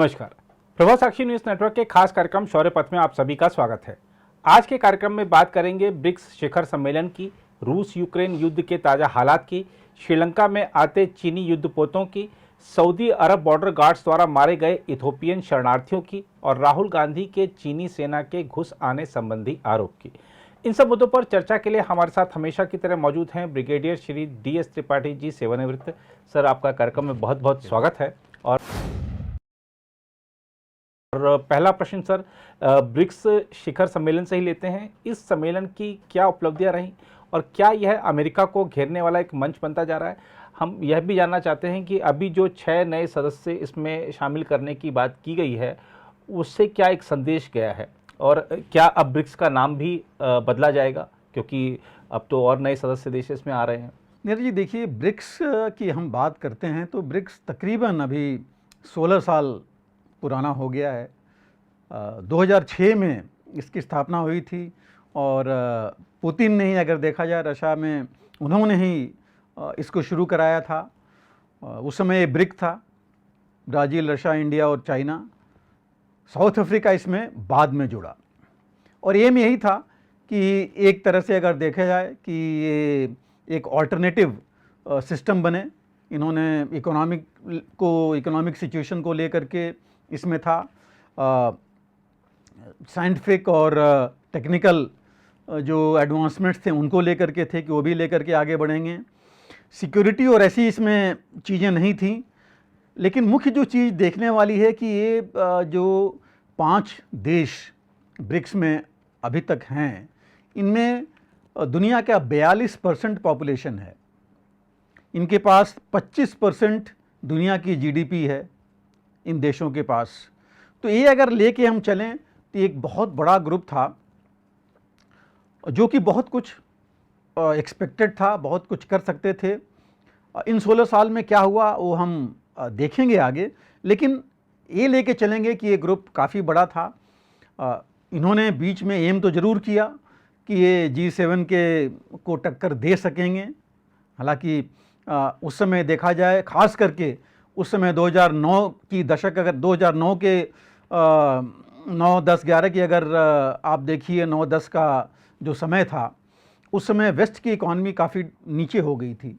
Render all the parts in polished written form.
नमस्कार। प्रभा साक्षी news network के खास कार्यक्रम शौर्य पथ में आप सभी का स्वागत है। आज के कार्यक्रम में बात करेंगे ब्रिक्स शिखर सम्मेलन की, रूस यूक्रेन युद्ध के ताज़ा हालात की, श्रीलंका में आते चीनी युद्धपोतों की, सऊदी अरब बॉर्डर गार्ड्स द्वारा मारे गए इथोपियन शरणार्थियों की और राहुल गांधी के चीनी सेना के घुस आने संबंधी आरोप की। इन सब मुद्दों पर चर्चा के लिए हमारे साथ हमेशा की तरह मौजूद हैं ब्रिगेडियर श्री DS त्रिपाठी जी, सेवानिवृत्त। सर, आपका कार्यक्रम में बहुत बहुत स्वागत है। और पहला प्रश्न सर, ब्रिक्स शिखर सम्मेलन से ही लेते हैं। इस सम्मेलन की क्या उपलब्धियां रही और क्या यह अमेरिका को घेरने वाला एक मंच बनता जा रहा है? हम यह भी जानना चाहते हैं कि अभी जो 6 नए सदस्य इसमें शामिल करने की बात की गई है, उससे क्या एक संदेश गया है और क्या अब ब्रिक्स का नाम भी बदला जाएगा, क्योंकि अब तो और नए सदस्य देश इसमें आ रहे हैं? नीरज जी, देखिए, ब्रिक्स की हम बात करते हैं तो ब्रिक्स तकरीबन अभी 16 साल पुराना हो गया है। 2006 में इसकी स्थापना हुई थी और पुतिन ने ही, अगर देखा जाए, रशिया में उन्होंने ही इसको शुरू कराया था। उस समय ये ब्रिक था, ब्राज़ील, रशिया, इंडिया और चाइना। साउथ अफ्रीका इसमें बाद में जुड़ा और एम यही था कि एक तरह से अगर देखा जाए कि ये एक ऑल्टरनेटिव सिस्टम बने। इन्होंने इकोनॉमिक सिचुएशन को लेकर के इसमें था, साइंटिफिक और टेक्निकल जो एडवांसमेंट्स थे उनको लेकर के थे कि वो भी लेकर के आगे बढ़ेंगे। सिक्योरिटी और ऐसी इसमें चीज़ें नहीं थी। लेकिन मुख्य जो चीज़ देखने वाली है कि ये जो 5 देश ब्रिक्स में अभी तक हैं, इनमें दुनिया का 42% पॉपुलेशन है। इनके पास 25% दुनिया की GDP है इन देशों के पास। तो ये अगर लेके हम चलें तो एक बहुत बड़ा ग्रुप था जो कि बहुत कुछ एक्सपेक्टेड था, बहुत कुछ कर सकते थे। इन 16 साल में क्या हुआ वो हम देखेंगे आगे, लेकिन ये लेके चलेंगे कि ये ग्रुप काफ़ी बड़ा था। इन्होंने बीच में एम तो ज़रूर किया कि ये G7 को टक्कर दे सकेंगे। हालांकि उस समय देखा जाए, ख़ास करके उस समय 2009 की दशक, अगर 2009 के 9, 10, 11 की अगर आप देखिए, 9, 10 का जो समय था, उस समय वेस्ट की इकॉनमी काफ़ी नीचे हो गई थी।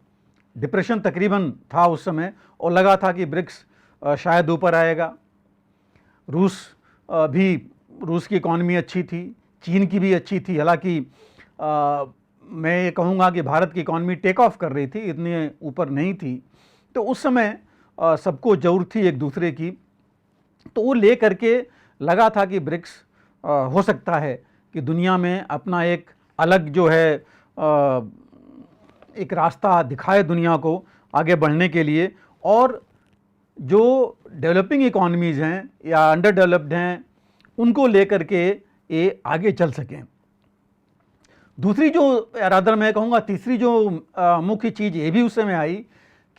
डिप्रेशन तकरीबन था उस समय और लगा था कि ब्रिक्स शायद ऊपर आएगा। रूस की इकॉनमी अच्छी थी, चीन की भी अच्छी थी। हालांकि मैं ये कहूँगा कि भारत की इकॉनमी टेक ऑफ कर रही थी, इतनी ऊपर नहीं थी। तो उस समय सबको ज़रूरत थी एक दूसरे की, तो वो ले करके लगा था कि ब्रिक्स हो सकता है कि दुनिया में अपना एक अलग जो है एक रास्ता दिखाए दुनिया को आगे बढ़ने के लिए, और जो डेवलपिंग इकॉनमीज़ हैं या अंडर डेवलप्ड हैं उनको लेकर के ये आगे चल सकें। दूसरी जो, रादर मैं कहूँगा तीसरी जो मुख्य चीज़ ये भी उस समय आई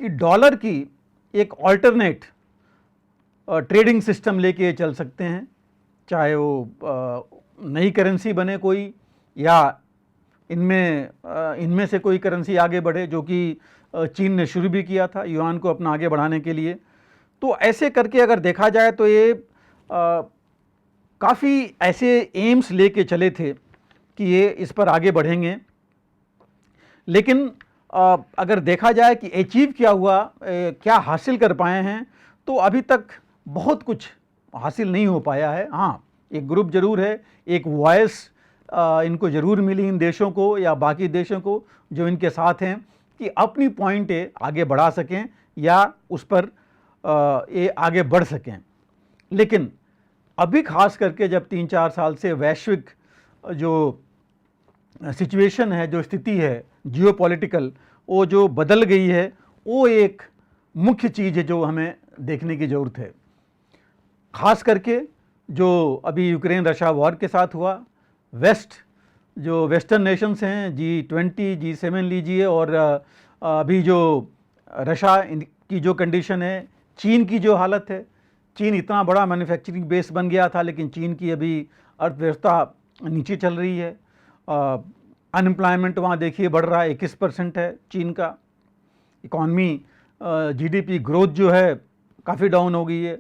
कि डॉलर की एक ऑल्टरनेट ट्रेडिंग सिस्टम लेके चल सकते हैं, चाहे वो नई करेंसी बने कोई, या इनमें से कोई करेंसी आगे बढ़े, जो कि चीन ने शुरू भी किया था युआन को अपना आगे बढ़ाने के लिए। तो ऐसे करके अगर देखा जाए तो ये काफ़ी ऐसे एम्स लेके चले थे कि ये इस पर आगे बढ़ेंगे। लेकिन अगर देखा जाए कि अचीव क्या हुआ, क्या हासिल कर पाए हैं, तो अभी तक बहुत कुछ हासिल नहीं हो पाया है। हाँ, एक ग्रुप ज़रूर है, एक वॉइस इनको ज़रूर मिली इन देशों को या बाकी देशों को जो इनके साथ हैं, कि अपनी पॉइंट आगे बढ़ा सकें या उस पर ये आगे बढ़ सकें। लेकिन अभी खास करके जब 3-4 साल से वैश्विक जो सिचुएशन है, जो स्थिति है जियोपॉलिटिकल, वो जो बदल गई है, वो एक मुख्य चीज़ है जो हमें देखने की ज़रूरत है। ख़ास करके जो अभी यूक्रेन रशिया वॉर के साथ हुआ, जो वेस्टर्न नेशंस हैं, G20, G7 लीजिए, और अभी जो रशिया की जो कंडीशन है, चीन की जो हालत है। चीन इतना बड़ा मैन्युफैक्चरिंग बेस बन गया था, लेकिन चीन की अभी अर्थव्यवस्था नीचे चल रही है। अनएम्प्लॉयमेंट वहाँ देखिए बढ़ रहा है, 21% है चीन का। इकॉनमी GDP ग्रोथ जो है काफ़ी डाउन हो गई है।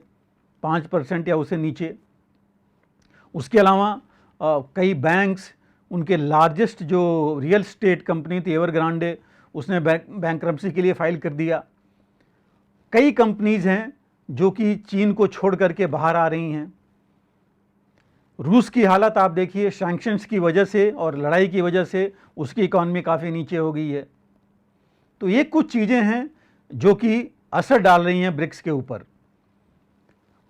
5% या उससे नीचे। उसके अलावा कई बैंक्स, उनके लार्जेस्ट जो रियल स्टेट कंपनी थी एवरग्रांडे, उसने बैंकरप्सी के लिए फाइल कर दिया। कई कंपनीज़ हैं जो कि चीन को छोड़ करके बाहर आ रही हैं। रूस की हालत आप देखिए, सैंक्शंस की वजह से और लड़ाई की वजह से उसकी इकॉनमी काफ़ी नीचे हो गई है। तो ये कुछ चीज़ें हैं जो कि असर डाल रही हैं ब्रिक्स के ऊपर।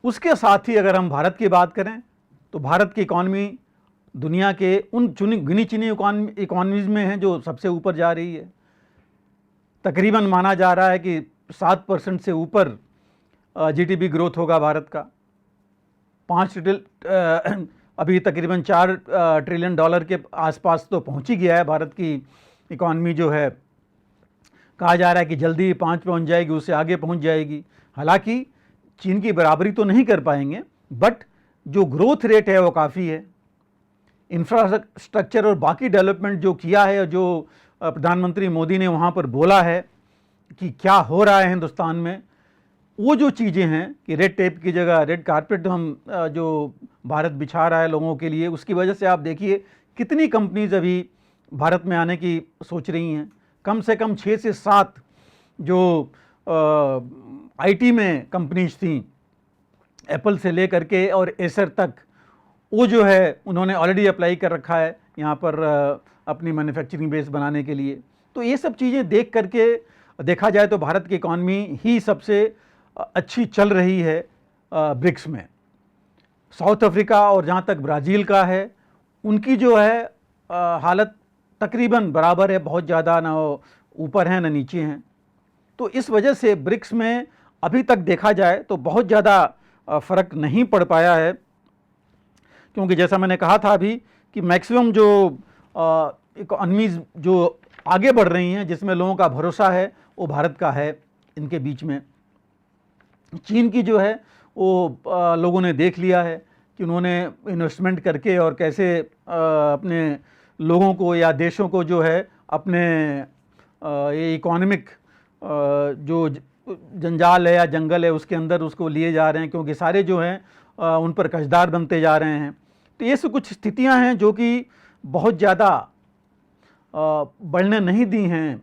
उसके साथ ही अगर हम भारत की बात करें तो भारत की इकॉनमी दुनिया के उन गिनी चुनी इकॉनमीज़ में है जो सबसे ऊपर जा रही है। तकरीबन माना जा रहा है कि 7% से ऊपर जीडीपी ग्रोथ होगा भारत का। 5 ट्रिलियन अभी तकरीबन $4 ट्रिलियन के आसपास तो पहुंच ही गया है भारत की इकॉनमी जो है। कहा जा रहा है कि जल्दी 5 पहुंच जाएगी, उससे आगे पहुंच जाएगी। हालांकि चीन की बराबरी तो नहीं कर पाएंगे, बट जो ग्रोथ रेट है वो काफ़ी है। इंफ्रास्ट्रक्चर और बाकी डेवलपमेंट जो किया है, जो प्रधानमंत्री मोदी ने वहाँ पर बोला है कि क्या हो रहा है हिंदुस्तान में, वो जो चीज़ें हैं कि रेड टेप की जगह रेड कारपेट हम जो भारत बिछा रहा है लोगों के लिए, उसकी वजह से आप देखिए कितनी कंपनीज अभी भारत में आने की सोच रही हैं। कम से कम 6 से 7 जो आईटी में कंपनीज थी, एप्पल से ले करके और एसर तक, वो जो है उन्होंने ऑलरेडी अप्लाई कर रखा है यहाँ पर अपनी मैन्युफैक्चरिंग बेस बनाने के लिए। तो ये सब चीज़ें देख करके देखा जाए तो भारत की इकॉनमी ही सबसे अच्छी चल रही है ब्रिक्स में। साउथ अफ्रीका और जहाँ तक ब्राज़ील का है, उनकी जो है हालत तकरीबन बराबर है, बहुत ज़्यादा ना ऊपर हैं ना नीचे हैं। तो इस वजह से ब्रिक्स में अभी तक देखा जाए तो बहुत ज़्यादा फ़र्क नहीं पड़ पाया है, क्योंकि जैसा मैंने कहा था अभी कि मैक्सिमम जो इकॉनमीज़ जो आगे बढ़ रही हैं, जिसमें लोगों का भरोसा है, वो भारत का है इनके बीच में। चीन की जो है वो लोगों ने देख लिया है कि उन्होंने इन्वेस्टमेंट करके और कैसे अपने लोगों को या देशों को जो है अपने ये इकोनॉमिक जो जंजाल है या जंगल है उसके अंदर उसको लिए जा रहे हैं, क्योंकि सारे जो हैं उन पर कर्जदार बनते जा रहे हैं। तो ये सब कुछ स्थितियां हैं जो कि बहुत ज़्यादा बढ़ने नहीं दी हैं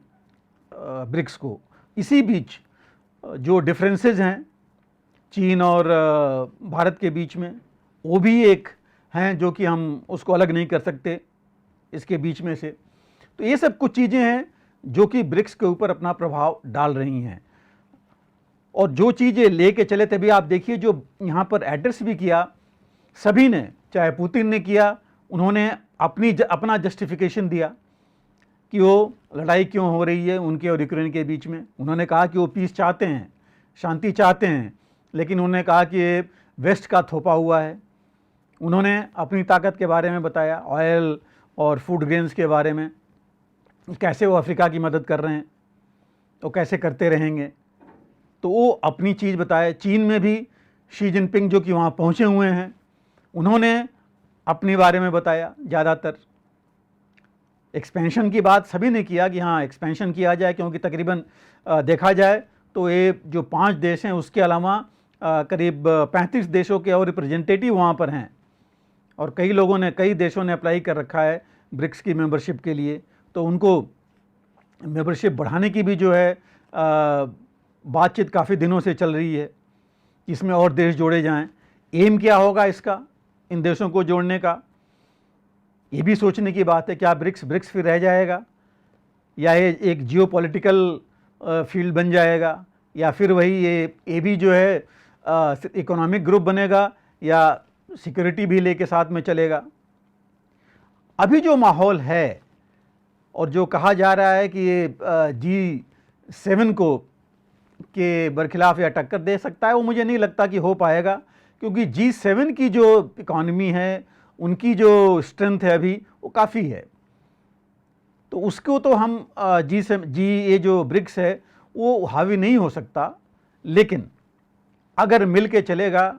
ब्रिक्स को। इसी बीच जो डिफरेंसेस हैं चीन और भारत के बीच में, वो भी एक हैं जो कि हम उसको अलग नहीं कर सकते इसके बीच में से। तो ये सब कुछ चीज़ें हैं जो कि ब्रिक्स के ऊपर अपना प्रभाव डाल रही हैं। और जो चीज़ें लेके चले थे, भी आप देखिए जो यहाँ पर एड्रेस भी किया सभी ने, चाहे पुतिन ने किया, उन्होंने अपना जस्टिफिकेशन दिया कि वो लड़ाई क्यों हो रही है उनके और यूक्रेन के बीच में। उन्होंने कहा कि वो पीस चाहते हैं, शांति चाहते हैं, लेकिन उन्होंने कहा कि ये वेस्ट का थोपा हुआ है। उन्होंने अपनी ताकत के बारे में बताया, ऑयल और फूड ग्रेन्स के बारे में, कैसे वो अफ्रीका की मदद कर रहे हैं, तो कैसे करते रहेंगे। तो वो अपनी चीज़ बताए। चीन में भी शी जिनपिंग जो कि वहाँ पहुँचे हुए हैं, उन्होंने अपने बारे में बताया। ज़्यादातर एक्सपेंशन की बात सभी ने किया कि हाँ एक्सपेंशन किया जाए, क्योंकि तकरीबन देखा जाए तो ये जो 5 देश हैं उसके अलावा करीब 35 देशों के और रिप्रेजेंटेटिव वहाँ पर हैं, और कई देशों ने अप्लाई कर रखा है ब्रिक्स की मेंबरशिप के लिए। तो उनको मेंबरशिप बढ़ाने की भी जो है बातचीत काफ़ी दिनों से चल रही है, इसमें और देश जोड़े जाएं। एम क्या होगा इसका, इन देशों को जोड़ने का, ये भी सोचने की बात है। क्या ब्रिक्स फिर रह जाएगा, या ये एक जियोपॉलिटिकल फील्ड बन जाएगा, या फिर वही ये भी जो है इकोनॉमिक ग्रुप बनेगा, या सिक्योरिटी भी लेके साथ में चलेगा। अभी जो माहौल है और जो कहा जा रहा है कि ये G7 को के बरखिलाफ़ या टक्कर दे सकता है, वो मुझे नहीं लगता कि हो पाएगा, क्योंकि G7 की जो इकॉनमी है, उनकी जो स्ट्रेंथ है अभी वो काफ़ी है। तो उसको तो हम ये जो ब्रिक्स है वो हावी नहीं हो सकता। लेकिन अगर मिल के चलेगा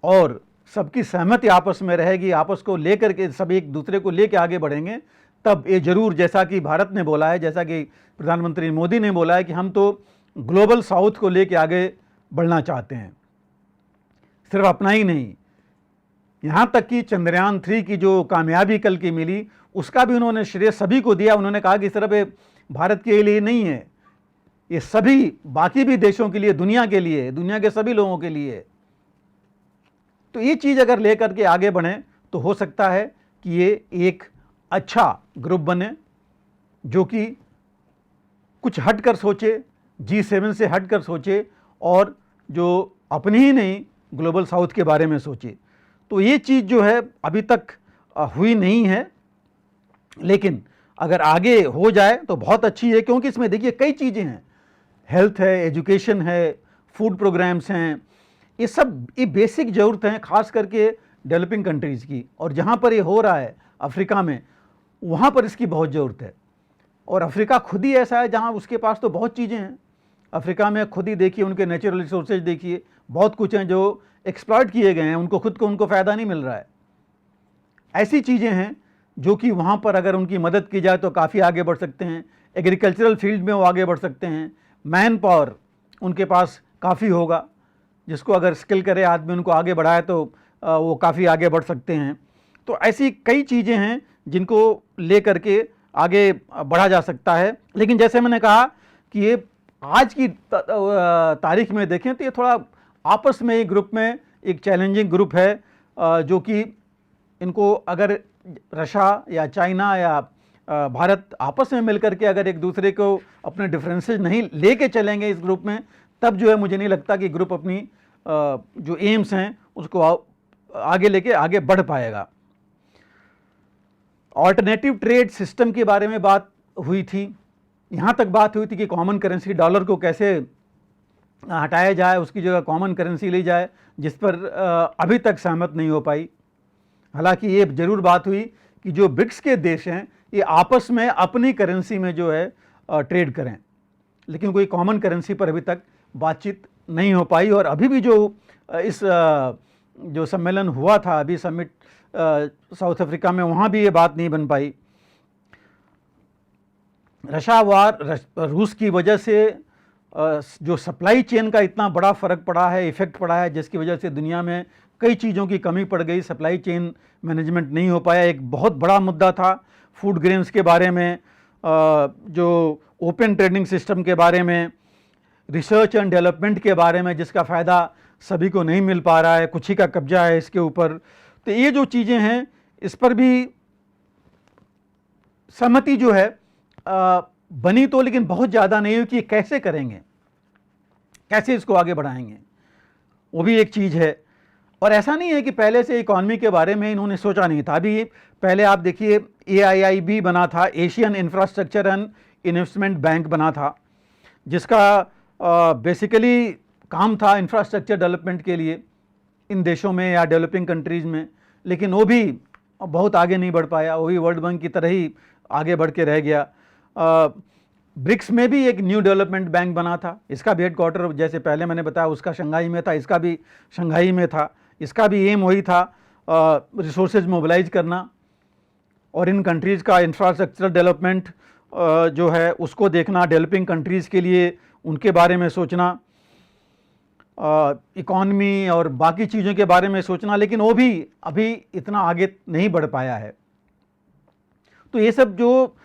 और सबकी सहमति आपस में रहेगी, आपस को लेकर के सब एक दूसरे को लेकर आगे बढ़ेंगे, तब ये जरूर, जैसा कि भारत ने बोला है, जैसा कि प्रधानमंत्री मोदी ने बोला है कि हम तो ग्लोबल साउथ को लेकर आगे बढ़ना चाहते हैं। सिर्फ अपना ही नहीं, यहाँ तक कि चंद्रयान 3 की जो कामयाबी कल की मिली उसका भी उन्होंने श्रेय सभी को दिया। उन्होंने कहा कि सिर्फ ये भारत के लिए नहीं है, ये सभी बाकी भी देशों के लिए, दुनिया के लिए, दुनिया के सभी लोगों के लिए। तो ये चीज़ अगर लेकर के आगे बढ़ें तो हो सकता है कि ये एक अच्छा ग्रुप बने जो कि कुछ हटकर सोचे, G7 से हटकर सोचे और जो अपने ही नहीं ग्लोबल साउथ के बारे में सोचे। तो ये चीज़ जो है अभी तक हुई नहीं है, लेकिन अगर आगे हो जाए तो बहुत अच्छी है, क्योंकि इसमें देखिए कई चीज़ें हैं, हेल्थ है, एजुकेशन है, फूड प्रोग्राम्स हैं, ये सब ये बेसिक ज़रूरत हैं खास करके डेवलपिंग कंट्रीज़ की। और जहाँ पर ये हो रहा है अफ्रीका में, वहाँ पर इसकी बहुत ज़रूरत है। और अफ्रीका खुद ही ऐसा है जहाँ उसके पास तो बहुत चीज़ें हैं। अफ्रीका में खुद ही देखिए, उनके नेचुरल रिसोर्सेज देखिए, बहुत कुछ हैं जो एक्सप्लॉइट किए गए हैं, उनको खुद को उनको फ़ायदा नहीं मिल रहा है। ऐसी चीज़ें हैं जो कि वहाँ पर अगर उनकी मदद की जाए तो काफ़ी आगे बढ़ सकते हैं। एग्रीकल्चरल फील्ड में वो आगे बढ़ सकते हैं, मैन पावर उनके पास काफ़ी होगा, जिसको अगर स्किल करे आदमी, उनको आगे बढ़ाए तो वो काफ़ी आगे बढ़ सकते हैं। तो ऐसी कई चीज़ें हैं जिनको ले करके आगे बढ़ा जा सकता है। लेकिन जैसे मैंने कहा कि ये आज की तारीख में देखें तो ये थोड़ा आपस में एक ग्रुप में एक चैलेंजिंग ग्रुप है, जो कि इनको अगर रशिया या चाइना या भारत आपस में मिलकर के अगर एक दूसरे को अपने डिफरेंसेस नहीं लेके चलेंगे इस ग्रुप में, तब जो है मुझे नहीं लगता कि ग्रुप अपनी जो एम्स हैं उसको आगे लेके आगे बढ़ पाएगा। ऑल्टरनेटिव ट्रेड सिस्टम के बारे में बात हुई थी, यहाँ तक बात हुई थी कि कॉमन करेंसी डॉलर को कैसे हटाया जाए, उसकी जगह कॉमन करेंसी ली जाए, जिस पर अभी तक सहमत नहीं हो पाई। हालांकि ये जरूर बात हुई कि जो ब्रिक्स के देश हैं ये आपस में अपनी करेंसी में जो है ट्रेड करें, लेकिन कोई कॉमन करेंसी पर अभी तक बातचीत नहीं हो पाई। और अभी भी जो इस जो सम्मेलन हुआ था, अभी समिट साउथ अफ्रीका में, वहाँ भी ये बात नहीं बन पाई। रशिया वार, रूस की वजह से जो सप्लाई चेन का इतना बड़ा फ़र्क पड़ा है, इफ़ेक्ट पड़ा है, जिसकी वजह से दुनिया में कई चीज़ों की कमी पड़ गई, सप्लाई चेन मैनेजमेंट नहीं हो पाया। एक बहुत बड़ा मुद्दा था फूड ग्रेन्स के बारे में, जो ओपन ट्रेडिंग सिस्टम के बारे में, रिसर्च एंड डेवलपमेंट के बारे में, जिसका फ़ायदा सभी को नहीं मिल पा रहा है, कुछ ही का कब्जा है इसके ऊपर। तो ये जो चीज़ें हैं इस पर भी सहमति जो है बनी तो, लेकिन बहुत ज़्यादा नहीं हुई कि कैसे करेंगे, कैसे इसको आगे बढ़ाएंगे, वो भी एक चीज़ है। और ऐसा नहीं है कि पहले से इकॉनमी के बारे में इन्होंने सोचा नहीं था। अभी पहले आप देखिए AIIB बना था, Asian infrastructure and investment bank बना था, जिसका बेसिकली काम था इंफ्रास्ट्रक्चर डेवलपमेंट के लिए इन देशों में या डेवलपिंग कंट्रीज़ में, लेकिन वो भी बहुत आगे नहीं बढ़ पाया, वो भी वर्ल्ड बैंक की तरह ही आगे बढ़ के रह गया। ब्रिक्स में भी एक न्यू डेवलपमेंट बैंक बना था, इसका भी हेडक्वार्टर जैसे पहले मैंने बताया उसका शंघाई में था, इसका भी शंघाई में था। इसका भी एम वही था, रिसोर्सेज मोबिलाइज करना और इन कंट्रीज़ का इंफ्रास्ट्रक्चर डेवलपमेंट जो है उसको देखना, डेवलपिंग कंट्रीज़ के लिए उनके बारे में सोचना, इकॉनमी और बाकी चीज़ों के बारे में सोचना, लेकिन वो भी अभी इतना आगे नहीं बढ़ पाया है। तो ये सब जो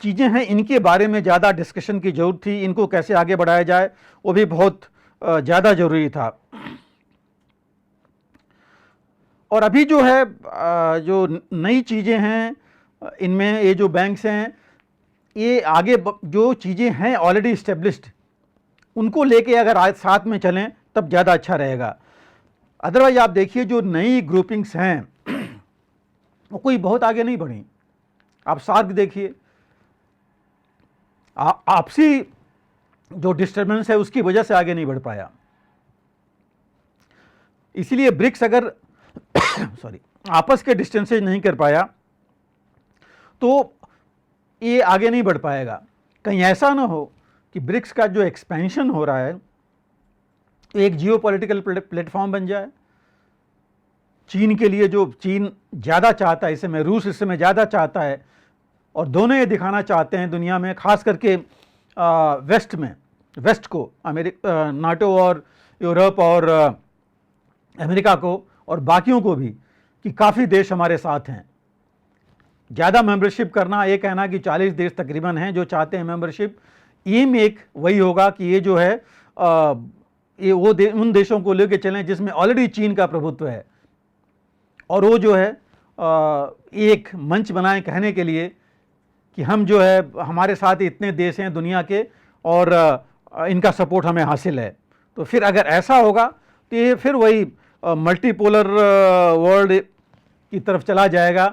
चीज़ें हैं इनके बारे में ज़्यादा डिस्कशन की ज़रूरत थी, इनको कैसे आगे बढ़ाया जाए वो भी बहुत ज़्यादा ज़रूरी था। और अभी जो है जो नई चीज़ें हैं इनमें ये जो बैंक्स हैं ये आगे जो चीज़ें हैं ऑलरेडी इस्टेब्लिश्ड उनको लेके अगर आज साथ में चलें तब ज़्यादा अच्छा रहेगा। अदरवाइज आप देखिए जो नई ग्रुपिंग्स हैं वो कोई बहुत आगे नहीं बढ़ी। आप सार्क देखिए, आपसी जो डिस्टर्बेंस है उसकी वजह से आगे नहीं बढ़ पाया। इसीलिए ब्रिक्स अगर सॉरी आपस के डिस्टेंसेज नहीं कर पाया तो ये आगे नहीं बढ़ पाएगा। कहीं ऐसा ना हो कि ब्रिक्स का जो एक्सपेंशन हो रहा है एक जियोपॉलिटिकल प्लेटफॉर्म बन जाए चीन के लिए, जो चीन ज़्यादा चाहता है इस समय, रूस इस समय ज़्यादा चाहता है और दोनों ये दिखाना चाहते हैं दुनिया में, खास करके वेस्ट में, वेस्ट को, नाटो और यूरोप और अमेरिका को और बाकियों को भी कि काफ़ी देश हमारे साथ हैं। ज़्यादा मेंबरशिप करना, ये कहना कि 40 देश तकरीबन हैं जो चाहते हैं मेंबरशिप, एम एक वही होगा कि ये जो है ये वो उन देशों को लेकर चलें जिसमें ऑलरेडी चीन का प्रभुत्व है, और वो जो है एक मंच बनाएं कहने के लिए कि हम जो है हमारे साथ इतने देश हैं दुनिया के और इनका सपोर्ट हमें हासिल है। तो फिर अगर ऐसा होगा तो ये फिर वही मल्टीपोलर वर्ल्ड की तरफ चला जाएगा,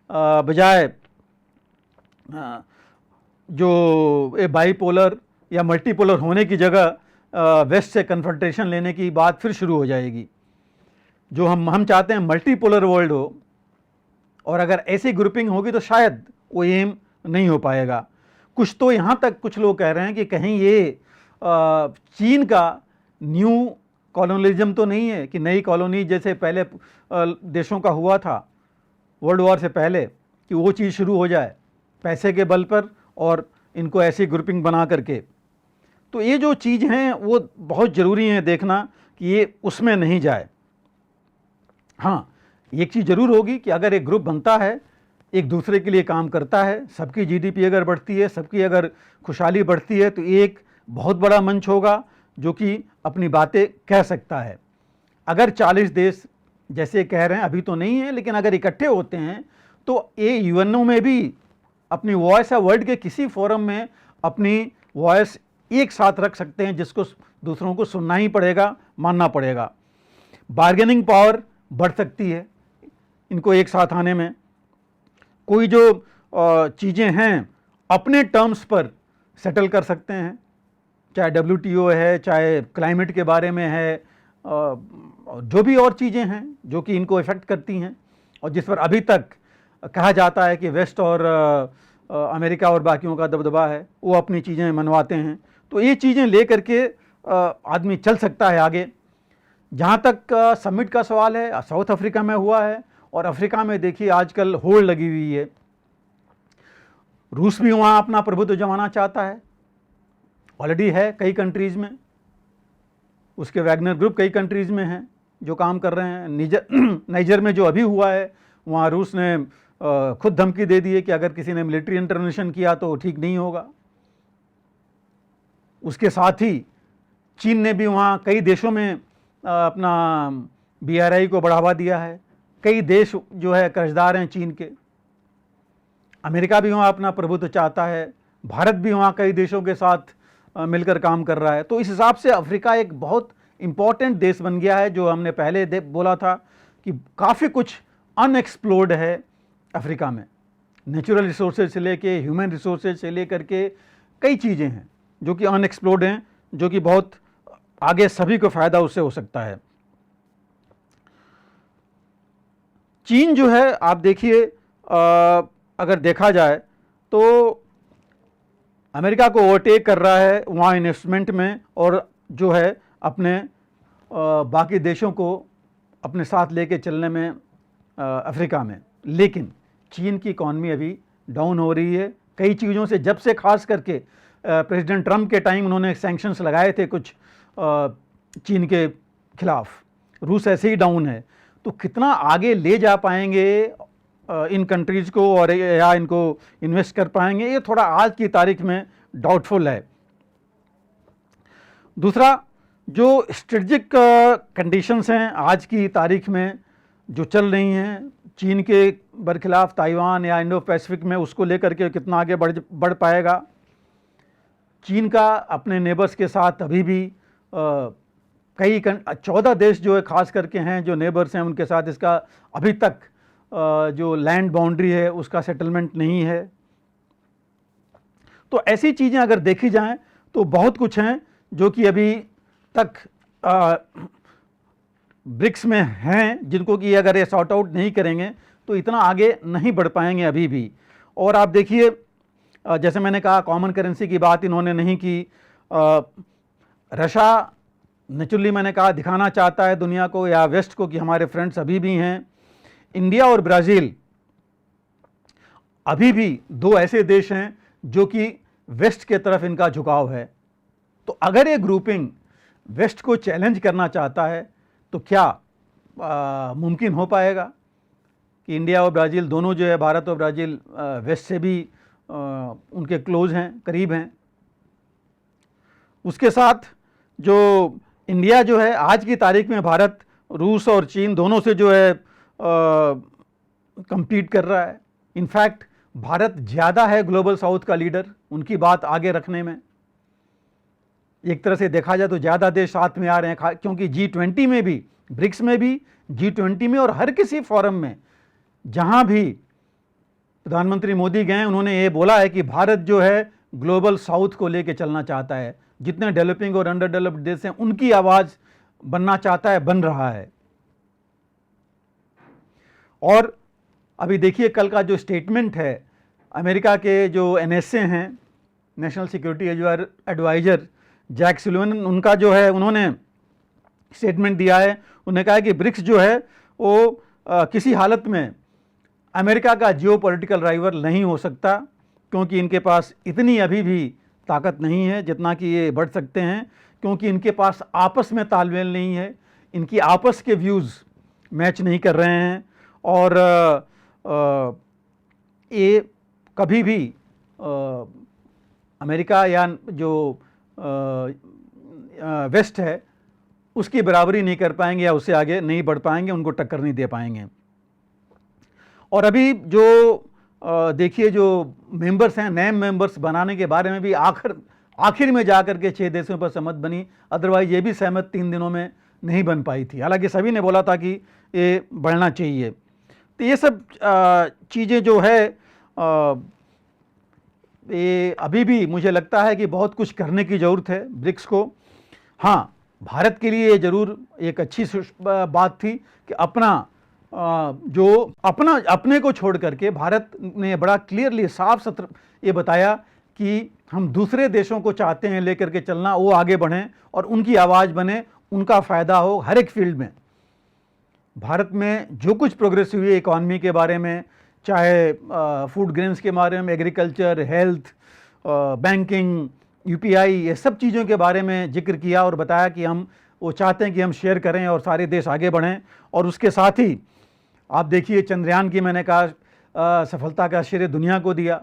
बजाय जो ये बाईपोलर या मल्टीपोलर होने की जगह वेस्ट से कन्फ्रंटेशन लेने की बात फिर शुरू हो जाएगी। जो हम चाहते हैं मल्टीपोलर वर्ल्ड हो, और अगर ऐसी ग्रुपिंग होगी तो शायद वो एम नहीं हो पाएगा। कुछ तो यहाँ तक कुछ लोग कह रहे हैं कि कहीं ये चीन का न्यू कॉलोनिज्म तो नहीं है कि नई कॉलोनी जैसे पहले देशों का हुआ था वर्ल्ड वॉर से पहले, कि वो चीज़ शुरू हो जाए पैसे के बल पर और इनको ऐसी ग्रुपिंग बना करके। तो ये जो चीज़ हैं वो बहुत ज़रूरी है देखना कि ये उसमें नहीं जाए। हाँ, एक चीज़ ज़रूर होगी कि अगर एक ग्रुप बनता है, एक दूसरे के लिए काम करता है, सबकी जीडीपी अगर बढ़ती है, सबकी अगर खुशहाली बढ़ती है, तो एक बहुत बड़ा मंच होगा जो कि अपनी बातें कह सकता है। अगर 40 देश जैसे कह रहे हैं, अभी तो नहीं है, लेकिन अगर इकट्ठे होते हैं तो ये यूएनओ में भी अपनी वॉइस या वर्ल्ड के किसी फोरम में अपनी वॉइस एक साथ रख सकते हैं, जिसको दूसरों को सुनना ही पड़ेगा, मानना पड़ेगा। बार्गेनिंग पावर बढ़ सकती है इनको एक साथ आने में। कोई जो चीज़ें हैं अपने टर्म्स पर सेटल कर सकते हैं, चाहे WTO है, चाहे क्लाइमेट के बारे में है, जो भी और चीज़ें हैं जो कि इनको इफ़ेक्ट करती हैं और जिस पर अभी तक कहा जाता है कि वेस्ट और अमेरिका और बाकियों का दबदबा है, वो अपनी चीज़ें मनवाते हैं। तो ये चीज़ें ले करके आदमी चल सकता है आगे। जहाँ तक समिट का सवाल है, साउथ अफ्रीका में हुआ है, और अफ्रीका में देखिए आजकल होड़ लगी हुई है। रूस भी वहाँ अपना प्रभुत्व जमाना चाहता है, ऑलरेडी है कई कंट्रीज़ में, उसके वैगनर ग्रुप कई कंट्रीज़ में हैं जो काम कर रहे हैं। नाइजर में जो अभी हुआ है, वहाँ रूस ने खुद धमकी दे दी है कि अगर किसी ने मिलिट्री इंटरवेंशन किया तो ठीक नहीं होगा। उसके साथ ही चीन ने भी वहाँ कई देशों में अपना BRI को बढ़ावा दिया है। कई देश जो है कर्जदार हैं चीन के। अमेरिका भी वहाँ अपना प्रभुत्व चाहता है, भारत भी वहाँ कई देशों के साथ मिलकर काम कर रहा है। तो इस हिसाब से अफ्रीका एक बहुत इम्पॉर्टेंट देश बन गया है। जो हमने पहले बोला था कि काफ़ी कुछ अनएक्सप्लोर्ड है अफ्रीका में, नेचुरल रिसोर्सेज से लेके ह्यूमन रिसोर्सेज से लेकर के कई चीज़ें हैं जो कि अनएक्सप्लोर्ड हैं, जो कि बहुत आगे सभी को फ़ायदा उससे हो सकता है। चीन जो है आप देखिए, अगर देखा जाए तो अमेरिका को ओवरटेक कर रहा है वहाँ इन्वेस्टमेंट में, और जो है अपने बाकी देशों को अपने साथ लेके चलने में अफ्रीका में। लेकिन चीन की इकॉनमी अभी डाउन हो रही है कई चीज़ों से, जब से खास करके प्रेसिडेंट ट्रंप के टाइम उन्होंने सैंक्शंस लगाए थे कुछ चीन के खिलाफ। रूस ऐसे ही डाउन है, तो कितना आगे ले जा पाएंगे इन कंट्रीज़ को और या इनको इन्वेस्ट कर पाएंगे, ये थोड़ा आज की तारीख में डाउटफुल है। दूसरा, जो स्ट्रेटजिक कंडीशंस हैं आज की तारीख में जो चल रही हैं चीन के बरखिलाफ़, ताइवान या इंडो पैसिफिक में, उसको लेकर के कितना आगे बढ़ पाएगा। चीन का अपने नेबर्स के साथ अभी भी कई 14 देश जो है खास करके हैं जो नेबर्स हैं, उनके साथ इसका अभी तक जो लैंड बाउंड्री है उसका सेटलमेंट नहीं है। तो ऐसी चीज़ें अगर देखी जाएं तो बहुत कुछ हैं जो कि अभी तक ब्रिक्स में हैं, जिनको कि अगर ये सॉर्ट आउट नहीं करेंगे तो इतना आगे नहीं बढ़ पाएंगे अभी भी। और आप देखिए, जैसे मैंने कहा कॉमन करेंसी की बात इन्होंने नहीं की। रशिया नेचुरली मैंने कहा दिखाना चाहता है दुनिया को या वेस्ट को कि हमारे फ्रेंड्स अभी भी हैं। इंडिया और ब्राज़ील अभी भी दो ऐसे देश हैं जो कि वेस्ट के तरफ इनका झुकाव है। तो अगर ये ग्रुपिंग वेस्ट को चैलेंज करना चाहता है तो क्या मुमकिन हो पाएगा कि इंडिया और ब्राज़ील दोनों जो है, भारत और ब्राज़ील वेस्ट से भी उनके क्लोज हैं, करीब हैं। उसके साथ जो इंडिया जो है आज की तारीख में भारत, रूस और चीन दोनों से जो है compete कर रहा है। इनफैक्ट भारत ज़्यादा है ग्लोबल साउथ का लीडर उनकी बात आगे रखने में। एक तरह से देखा जाए तो ज़्यादा देश साथ में आ रहे हैं, क्योंकि G20 में भी, ब्रिक्स में भी, G20 में और हर किसी फोरम में जहां भी प्रधानमंत्री मोदी गए उन्होंने ये बोला है कि भारत जो है ग्लोबल साउथ को लेके चलना चाहता है। जितने डेवलपिंग और अंडर डेवलप्ड देश हैं उनकी आवाज़ बनना चाहता है, बन रहा है। और अभी देखिए कल का जो स्टेटमेंट है अमेरिका के जो NSA हैं, national security adviser Jake Sullivan, उनका जो है उन्होंने स्टेटमेंट दिया है। उन्होंने कहा कि ब्रिक्स जो है वो किसी हालत में अमेरिका का जियोपॉलिटिकल राइवल नहीं हो सकता, क्योंकि इनके पास इतनी अभी भी ताकत नहीं है जितना कि ये बढ़ सकते हैं, क्योंकि इनके पास आपस में तालमेल नहीं है, इनकी आपस के व्यूज़ मैच नहीं कर रहे हैं और ये कभी भी अमेरिका या जो वेस्ट है उसकी बराबरी नहीं कर पाएंगे या उससे आगे नहीं बढ़ पाएंगे, उनको टक्कर नहीं दे पाएंगे। और अभी जो देखिए जो मेंबर्स हैं, नए मेंबर्स बनाने के बारे में भी आखिर में जाकर के 6 देशों पर सहमत बनी, अदरवाइज ये भी सहमत 3 दिनों में नहीं बन पाई थी। हालांकि सभी ने बोला था कि ये बढ़ना चाहिए। तो ये सब चीज़ें जो है ये अभी भी मुझे लगता है कि बहुत कुछ करने की ज़रूरत है ब्रिक्स को। हाँ, भारत के लिए ज़रूर एक अच्छी बात थी कि अपने को छोड़ करके भारत ने बड़ा क्लियरली साफ सत्र ये बताया कि हम दूसरे देशों को चाहते हैं लेकर के चलना, वो आगे बढ़ें और उनकी आवाज़ बने, उनका फ़ायदा हो हर एक फील्ड में। भारत में जो कुछ प्रोग्रेस हुई है इकॉनमी के बारे में, चाहे फूड ग्रेन्स के बारे में, एग्रीकल्चर, हेल्थ, बैंकिंग, UPI, ये सब चीज़ों के बारे में जिक्र किया और बताया कि हम वो चाहते हैं कि हम शेयर करें और सारे देश आगे बढ़ें। और उसके साथ ही आप देखिए चंद्रयान की मैंने कहा सफलता का श्रेय दुनिया को दिया,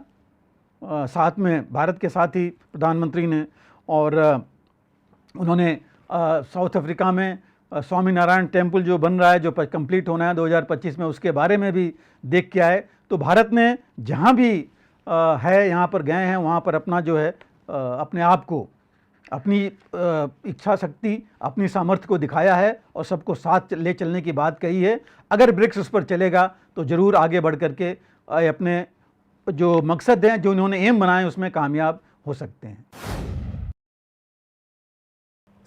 साथ में भारत के साथ ही प्रधानमंत्री ने। और उन्होंने साउथ अफ्रीका में स्वामीनारायण टेम्पल जो बन रहा है, जो कंप्लीट होना है 2025 में, उसके बारे में भी देख के आए। तो भारत ने जहाँ भी है यहाँ पर गए हैं वहाँ पर अपना जो है अपने आप को, अपनी इच्छा शक्ति, अपनी सामर्थ्य को दिखाया है और सबको साथ ले चलने की बात कही है। अगर ब्रिक्स उस पर चलेगा तो ज़रूर आगे बढ़ करके अपने जो मकसद हैं, जो उन्होंने एम बनाए, उसमें कामयाब हो सकते हैं।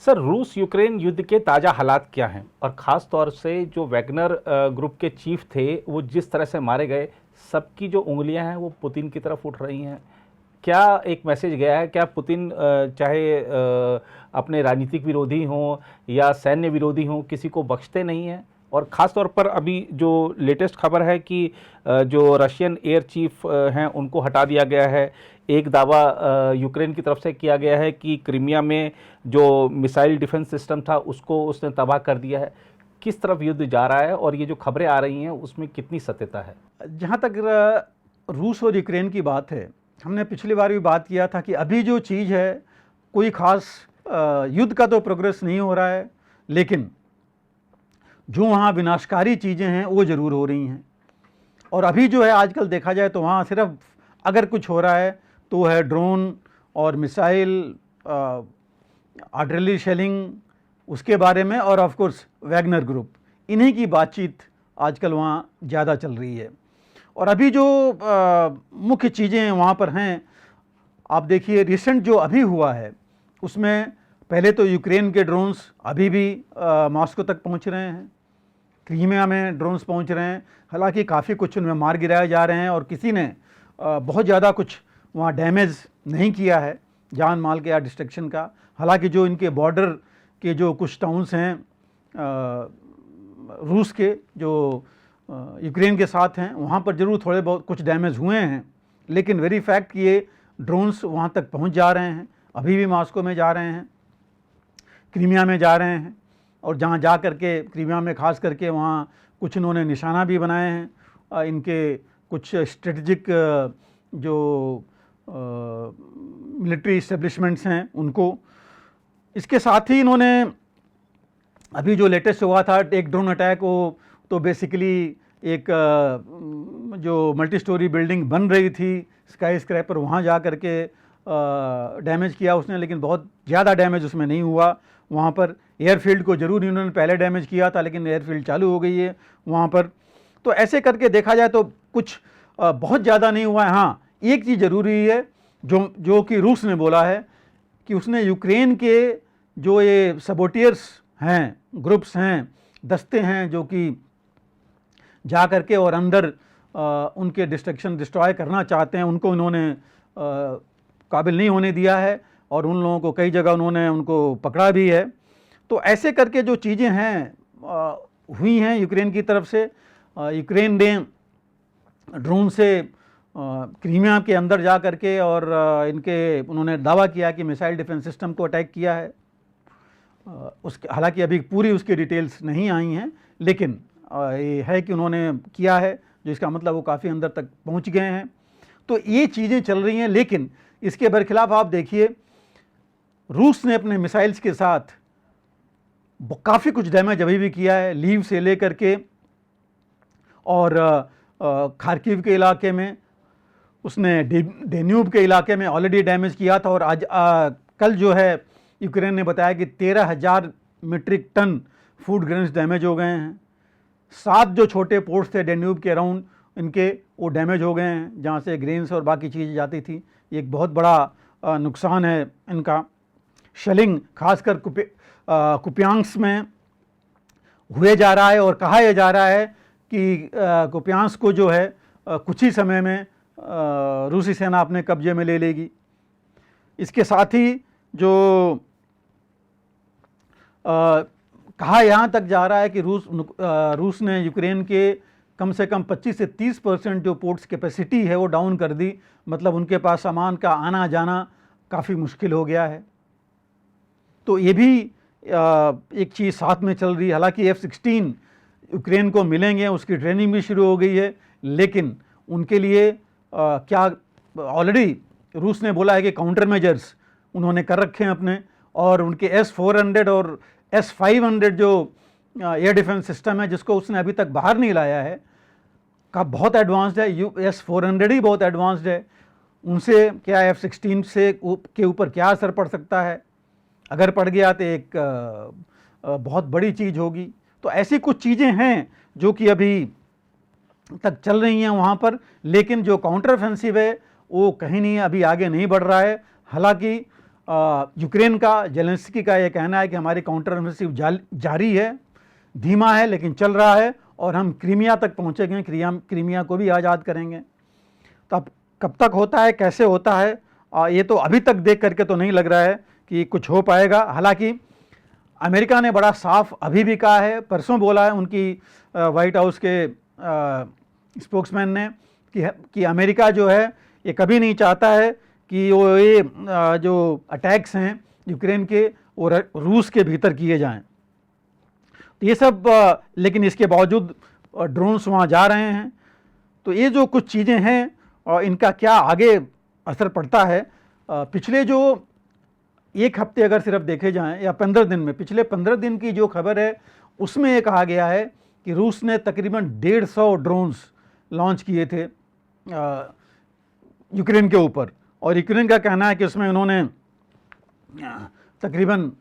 सर, रूस यूक्रेन युद्ध के ताज़ा हालात क्या हैं, और ख़ास तौर से जो वैगनर ग्रुप के चीफ थे वो जिस तरह से मारे गए, सबकी जो उंगलियां हैं वो पुतिन की तरफ उठ रही हैं। क्या एक मैसेज गया है? क्या पुतिन चाहे अपने राजनीतिक विरोधी हों या सैन्य विरोधी हों, किसी को बख्शते नहीं हैं? और ख़ास तौर पर अभी जो लेटेस्ट खबर है कि जो रशियन एयर चीफ हैं उनको हटा दिया गया है। एक दावा यूक्रेन की तरफ से किया गया है कि क्रीमिया में जो मिसाइल डिफेंस सिस्टम था उसको उसने तबाह कर दिया है। किस तरफ युद्ध जा रहा है और ये जो खबरें आ रही हैं उसमें कितनी सत्यता है? जहाँ तक रूस और यूक्रेन की बात है, हमने पिछली बार भी बात किया था कि अभी जो चीज़ है, कोई ख़ास युद्ध का तो प्रोग्रेस नहीं हो रहा है, लेकिन जो वहाँ विनाशकारी चीज़ें हैं वो ज़रूर हो रही हैं। और अभी जो है आजकल देखा जाए तो वहाँ सिर्फ अगर कुछ हो रहा है तो है ड्रोन और मिसाइल, आर्टिलरी शेलिंग, उसके बारे में, और ऑफ कोर्स वैगनर ग्रुप, इन्हीं की बातचीत आजकल वहाँ ज़्यादा चल रही है। और अभी जो मुख्य चीज़ें वहाँ पर हैं, आप देखिए रिसेंट जो अभी हुआ है उसमें पहले तो यूक्रेन के ड्रोन्स अभी भी मॉस्को तक पहुँच रहे हैं, क्रीमिया में ड्रोन्स पहुँच रहे हैं। हालांकि काफ़ी कुछ उनमें मार गिराए जा रहे हैं और किसी ने बहुत ज़्यादा कुछ वहाँ डैमेज नहीं किया है, जान माल के या डिस्ट्रक्शन का। हालांकि जो इनके बॉर्डर के जो कुछ टाउन्स हैं रूस के जो यूक्रेन के साथ हैं, वहाँ पर ज़रूर थोड़े बहुत कुछ डैमेज हुए हैं, लेकिन वेरी फैक्ट कि ये ड्रोन्स वहाँ तक पहुँच जा रहे हैं, अभी भी मॉस्को में जा रहे हैं, क्रीमिया में जा रहे हैं। और जहाँ जा करके क्रीमिया में खास करके वहाँ कुछ इन्होंने निशाना भी बनाए हैं, इनके कुछ स्ट्रेटजिक जो मिलिट्री इस्टेब्लिशमेंट्स हैं उनको। इसके साथ ही इन्होंने अभी जो लेटेस्ट हुआ था एक ड्रोन अटैक, वो तो बेसिकली एक जो मल्टी स्टोरी बिल्डिंग बन रही थी स्काई स्क्रैपर, वहाँ जा कर के डैमेज किया उसने, लेकिन बहुत ज़्यादा डैमेज उसमें नहीं हुआ। वहाँ पर एयरफील्ड को ज़रूर इन्होंने पहले डैमेज किया था, लेकिन एयरफील्ड चालू हो गई है वहाँ पर। तो ऐसे करके देखा जाए तो कुछ बहुत ज़्यादा नहीं हुआ है। हाँ, एक चीज़ ज़रूरी है जो कि रूस ने बोला है कि उसने यूक्रेन के जो ये सबोटियर्स हैं, ग्रुप्स हैं, दस्ते हैं जो कि जा कर के और अंदर उनके डिस्ट्रॉय करना चाहते हैं, उनको इन्होंने काबिल नहीं होने दिया है और उन लोगों को कई जगह उन्होंने उनको पकड़ा भी है। तो ऐसे करके जो चीज़ें हैं हुई हैं यूक्रेन की तरफ से। यूक्रेन ने ड्रोन से क्रीमिया के अंदर जा करके और उन्होंने दावा किया कि मिसाइल डिफेंस सिस्टम को अटैक किया है। उसके हालांकि अभी पूरी उसकी डिटेल्स नहीं आई हैं, लेकिन ये है कि उन्होंने किया है, जो इसका मतलब वो काफ़ी अंदर तक पहुंच गए हैं। तो ये चीज़ें चल रही हैं, लेकिन इसके बरखिलाफ आप देखिए रूस ने अपने मिसाइल्स के साथ काफ़ी कुछ डैमेज अभी भी किया है, लीव से लेकर के और खार्किव के इलाके में, उसने डेन्यूब के इलाके में ऑलरेडी डैमेज किया था। और आज कल जो है यूक्रेन ने बताया कि 13,000 metric tonne food grains damage हो गए हैं। 7 जो छोटे पोर्ट्स थे डेन्यूब के अराउंड इनके, वो डैमेज हो गए हैं, जहाँ से ग्रेन्स और बाकी चीज़ें जाती थी। ये एक बहुत बड़ा नुकसान है इनका। शेलिंग खासकर कुपियांस्क में हुए जा रहा है और कहा यह जा रहा है कि कुपियांस्क को जो है कुछ ही समय में रूसी सेना अपने कब्जे में ले लेगी। इसके साथ ही जो कहा यहाँ तक जा रहा है कि रूस ने यूक्रेन के कम से कम 25 से 30% जो पोर्ट्स कैपेसिटी है वो डाउन कर दी, मतलब उनके पास सामान का आना जाना काफ़ी मुश्किल हो गया है। तो ये भी एक चीज़ साथ में चल रही है। हालांकि F-16 यूक्रेन को मिलेंगे, उसकी ट्रेनिंग भी शुरू हो गई है, लेकिन उनके लिए क्या ऑलरेडी रूस ने बोला है कि काउंटर मेजर्स उन्होंने कर रखे हैं अपने, और उनके S-400 और S-500 जो एयर डिफेंस सिस्टम है जिसको उसने अभी तक बाहर नहीं लाया है, का बहुत एडवांस्ड है। S-400 ही बहुत एडवांस्ड है, उनसे क्या F-16 से के ऊपर क्या असर पड़ सकता है, अगर पड़ गया तो एक बहुत बड़ी चीज़ होगी। तो ऐसी कुछ चीज़ें हैं जो कि अभी तक चल रही हैं वहाँ पर, लेकिन जो काउंटर ऑफेंसिव है वो कहीं नहीं, अभी आगे नहीं बढ़ रहा है। हालांकि यूक्रेन का, जेलेंस्की का ये कहना है कि हमारी काउंटर ऑफेंसिव जारी है, धीमा है लेकिन चल रहा है, और हम क्रीमिया तक पहुँचेंगे, क्रीमिया को भी आज़ाद करेंगे। तो अब कब तक होता है, कैसे होता है, ये तो अभी तक देख करके तो नहीं लग रहा है कि कुछ हो पाएगा। हालांकि अमेरिका ने बड़ा साफ अभी भी कहा है, परसों बोला है उनकी वाइट हाउस के स्पोक्समैन ने कि अमेरिका जो है ये कभी नहीं चाहता है कि वो ये जो अटैक्स हैं यूक्रेन के वो रूस के भीतर किए जाएं। तो ये सब लेकिन इसके बावजूद ड्रोन्स वहाँ जा रहे हैं। तो ये जो कुछ चीज़ें हैं और इनका क्या आगे असर पड़ता है, पिछले जो एक हफ्ते अगर सिर्फ देखे जाएं या 15 दिन में, पिछले 15 दिन की जो खबर है उसमें ये कहा गया है कि रूस ने तकरीबन 150 ड्रोन्स लॉन्च किए थे यूक्रेन के ऊपर, और यूक्रेन का कहना है कि उसमें उन्होंने तकरीबन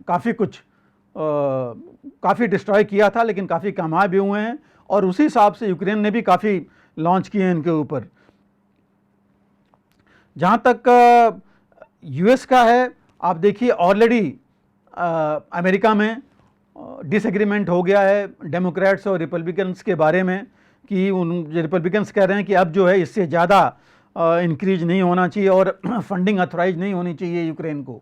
काफ़ी डिस्ट्रॉय किया था, लेकिन काफ़ी कामयाब भी हुए हैं, और उसी हिसाब से यूक्रेन ने भी काफ़ी लॉन्च किए हैं इनके ऊपर। जहाँ तक यूएस का है, आप देखिए ऑलरेडी अमेरिका में डिसएग्रीमेंट हो गया है डेमोक्रेट्स और रिपब्लिकन्स के बारे में, कि रिपब्लिकन्स कह रहे हैं कि अब जो है इससे ज़्यादा इंक्रीज नहीं होना चाहिए और फंडिंग अथॉराइज नहीं होनी चाहिए यूक्रेन को,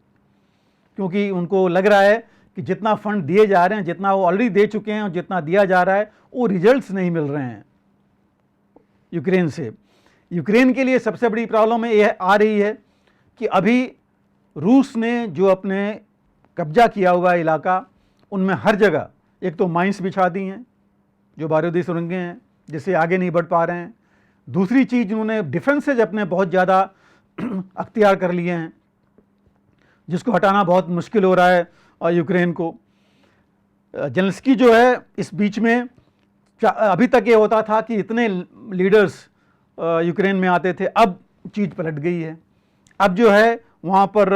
क्योंकि उनको लग रहा है कि जितना फंड दिए जा रहे हैं, जितना वो ऑलरेडी दे चुके हैं और जितना दिया जा रहा है, वो रिजल्ट्स नहीं मिल रहे हैं यूक्रेन से। यूक्रेन के लिए सबसे बड़ी प्रॉब्लम ये आ रही है कि अभी रूस ने जो अपने कब्जा किया हुआ इलाका, उनमें हर जगह एक तो माइंस बिछा दी हैं, जो बारूदी सुरंगें हैं जिससे आगे नहीं बढ़ पा रहे हैं। दूसरी चीज़, उन्होंने डिफेंसेज अपने बहुत ज़्यादा अख्तियार कर लिए हैं, जिसको हटाना बहुत मुश्किल हो रहा है यूक्रेन को। जेलेंस्की जो है इस बीच में, अभी तक ये होता था कि इतने लीडर्स यूक्रेन में आते थे, अब चीज़ पलट गई है। अब जो है वहाँ पर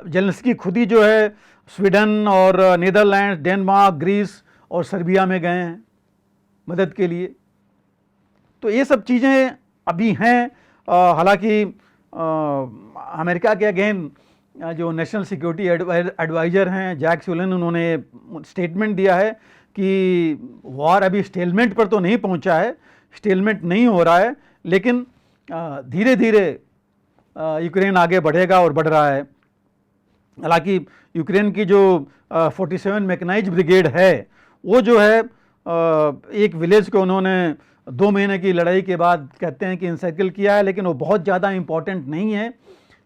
जेलेंस्की खुद ही जो है स्वीडन और नीदरलैंड, डेनमार्क, ग्रीस और सर्बिया में गए हैं मदद के लिए। तो ये सब चीज़ें अभी हैं। हालांकि अमेरिका के अगेन जो नेशनल सिक्योरिटी एडवाइज़र हैं जैक सुलिवन, उन्होंने स्टेटमेंट दिया है कि वॉर अभी स्टेलमेंट पर तो नहीं पहुंचा है, स्टेलमेंट नहीं हो रहा है, लेकिन धीरे धीरे यूक्रेन आगे बढ़ेगा और बढ़ रहा है। हालांकि यूक्रेन की जो 47 मैकेनाइज्ड ब्रिगेड है, वो जो है एक विलेज को उन्होंने 2 महीने की लड़ाई के बाद कहते हैं कि इंसर्किल किया है, लेकिन वो बहुत ज़्यादा इम्पोर्टेंट नहीं है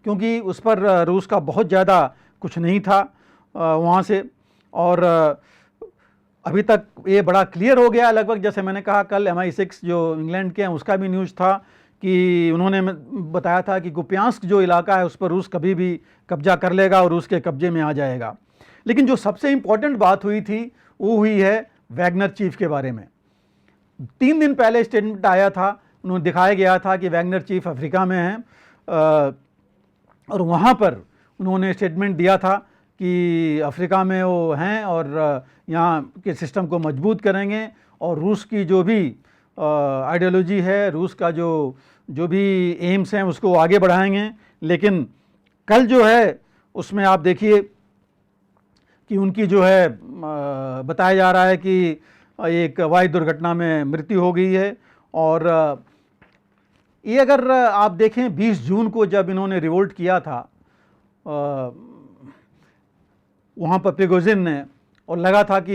क्योंकि उस पर रूस का बहुत ज़्यादा कुछ नहीं था वहाँ से। और अभी तक ये बड़ा क्लियर हो गया लगभग, जैसे मैंने कहा कल MI6 जो इंग्लैंड के हैं उसका भी न्यूज़ था कि उन्होंने बताया था कि कुपियांस्क जो इलाका है उस पर रूस कभी भी कब्जा कर लेगा और रूस के कब्जे में आ जाएगा। लेकिन जो सबसे इम्पॉर्टेंट बात हुई थी वो हुई है वैगनर चीफ के बारे में। 3 दिन पहले स्टेटमेंट आया था, उन्होंने दिखाया गया था कि वैगनर चीफ अफ्रीका में हैं और वहाँ पर उन्होंने स्टेटमेंट दिया था कि अफ्रीका में वो हैं और यहाँ के सिस्टम को मजबूत करेंगे और रूस की जो भी आइडियोलॉजी है, रूस का जो भी एम्स हैं उसको आगे बढ़ाएंगे। लेकिन कल जो है उसमें आप देखिए कि उनकी जो है बताया जा रहा है कि एक हवाई दुर्घटना में मृत्यु हो गई है। और ये अगर आप देखें 20 जून को जब इन्होंने रिवोल्ट किया था वहाँ पर प्रिगोजिन ने, और लगा था कि